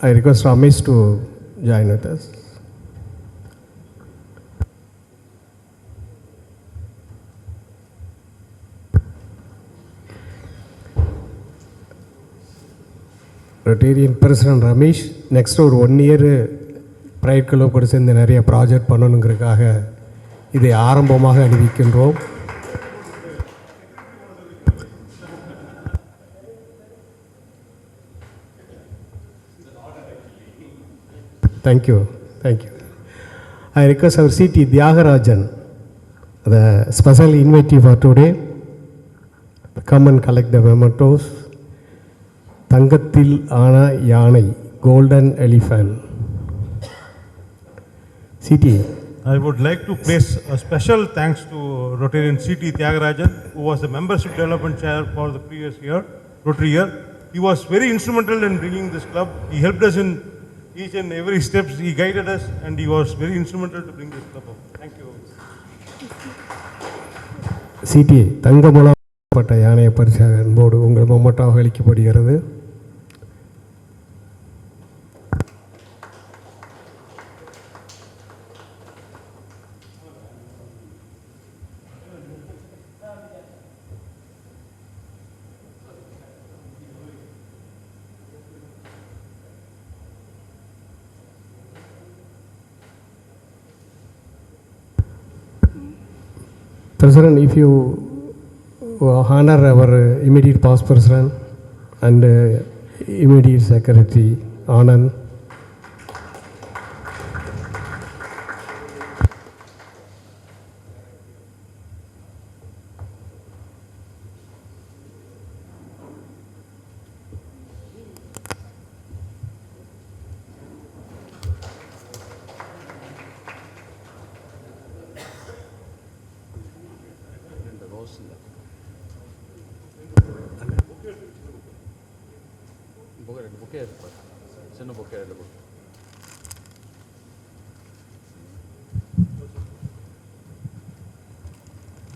I request Ramesh to join with us. Rotarian President Ramesh, next ஒரு 1 year fried club கூட சேர்ந்து நிறைய project பண்ணணுங்கிறதுக்காக இதை ஆரம்பமாக அறிவிக்கின்றோம். Thank you. I request our CT Tyagarajan, the special invitee for today, come and collect the mementos. தங்கத்தில் ஆன யானை, golden elephant. CT. I would like to place a special thanks to Rotarian CT Tyagarajan, who was the membership development chair for the previous year, Rotary year. He was very instrumental in bringing this club. He helped us in each and every step. He guided us, and he was very instrumental to bring this club up. Thank you. CT தங்கமுலாப்பட்ட யானையை பரிசாக அன்போடு உங்கள் மொமெண்டாக அளிக்கப்படுகிறது. President, if you honor our immediate past president and immediate secretary, Anand.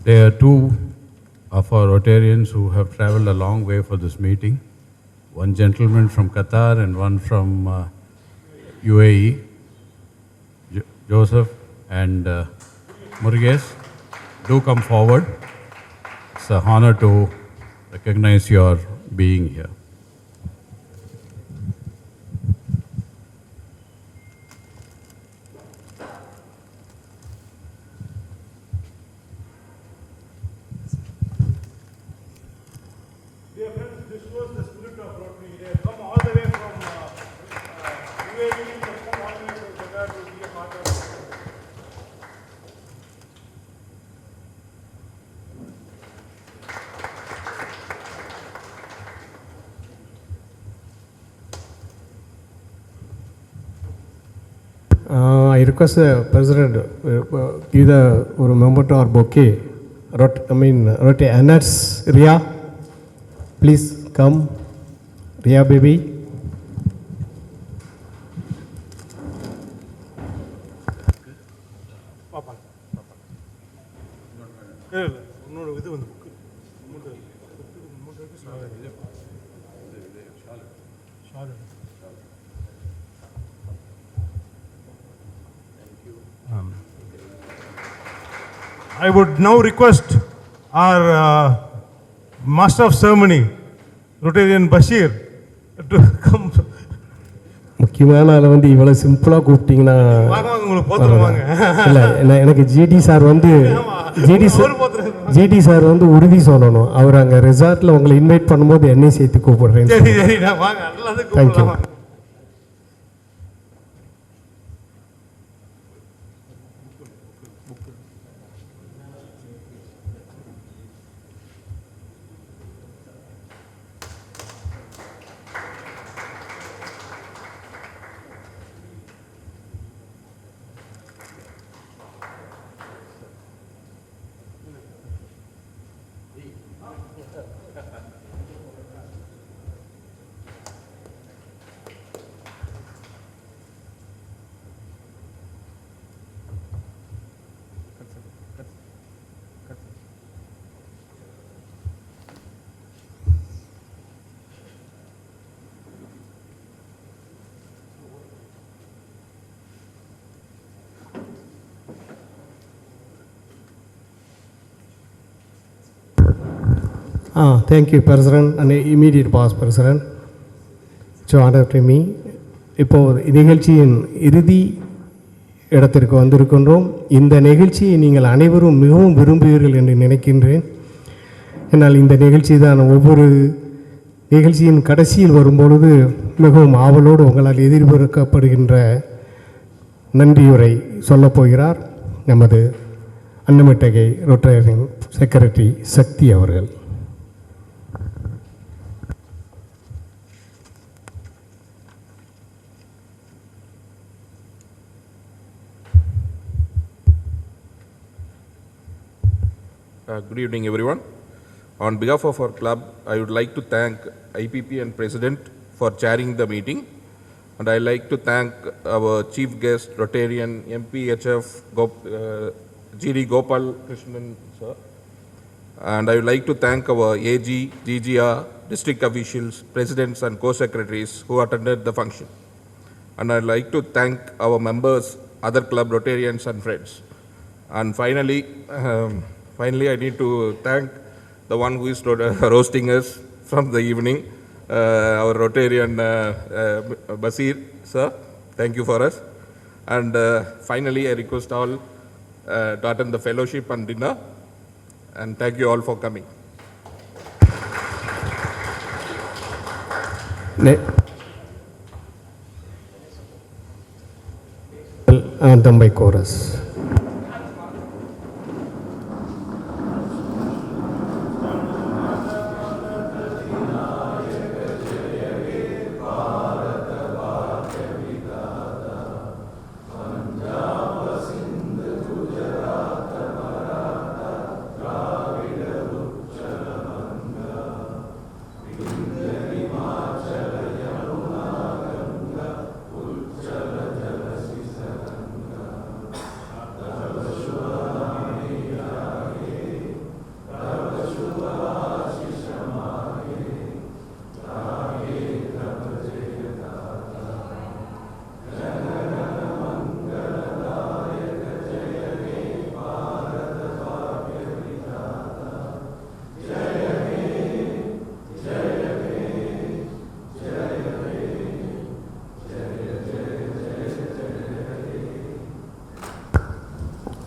There are two of our Rotarians who have traveled a long way for this meeting. One gentleman from Qatar and one from UAE, Joseph and Murugesh. Do come forward. It's an honor to recognize your being here. Dear friends, this was the spirit of Rotary. They have come all the way from UAE, they have come all the way from Qatar to be a part of it. I request the President give the ஒரு memento or bouquet. Rotary Annette Ria, please come. Ria baby. இன்னொரு இது வந்து I would now request our Master of Ceremony, Rotarian Bashir, to come. முக்கியமான ஆளை வந்து இவ்வளோ சிம்பிளாக கூப்பிட்டீங்கன்னா உங்களுக்கு போத்துருவாங்க. இல்லை எனக்கு ஜிடி சார் வந்து ஜிடி சார் வந்து உறுதி சொல்லணும். அவர் அங்கே ரெசார்ட்டில் உங்களை இன்வைட் பண்ணும்போது என்னையும் சேர்த்து கூப்பிடுறேன். சரி சரி நான் வாங்க நல்லா thank you. Thank you, President, and immediate pause, President. So, after me, இப்போது நிகழ்ச்சியின் இறுதி இடத்திற்கு வந்திருக்கின்றோம். இந்த நிகழ்ச்சியை நீங்கள் அனைவரும் மிகவும் விரும்புவீர்கள் என்று நினைக்கின்றேன். என்னால் இந்த நிகழ்ச்சி தான் ஒவ்வொரு நிகழ்ச்சியின் கடைசியில் வரும்பொழுது மிகவும் ஆவலோடு உங்களால் எதிர்பார்க்கப்படுகின்ற நன்றியுரை சொல்லப்போகிறார் நமது அன்னமிட்டகை ரொட்டரி செக்ரட்டரி சக்தி அவர்கள். Good evening, everyone. On behalf of our club, I would like to thank IPP and President for chairing the meeting. And I like to thank our chief guest, Rotarian MPHF GD Gopal Krishnan, sir. And I would like to thank our AG, GGR, district officials, presidents and co-secretaries who attended the function. And I'd like to thank our members, other club Rotarians and friends. And finally, I need to thank the one who is roasting us from the evening, our Rotarian Basir, sir. Thank you for us. And finally, I request all to attend the fellowship and dinner. And thank you all for coming. Anthem by chorus.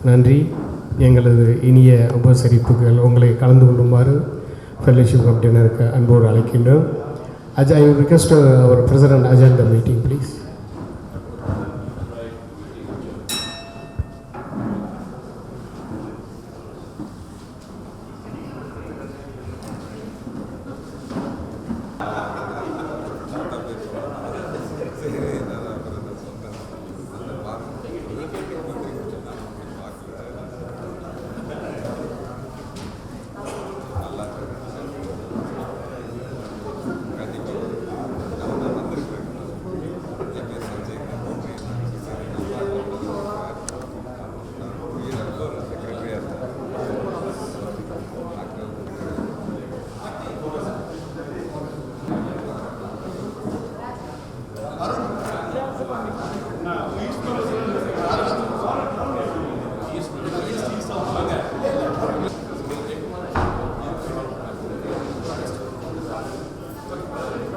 நன்றி. எங்களது இனிய உபசரிப்புகள் உங்களை கலந்து கொள்ளுமாறு fellowship of டின்னருக்கு அன்போடு அழைக்கின்றோம். I request our President adjourn the meeting, please.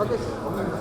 Okay.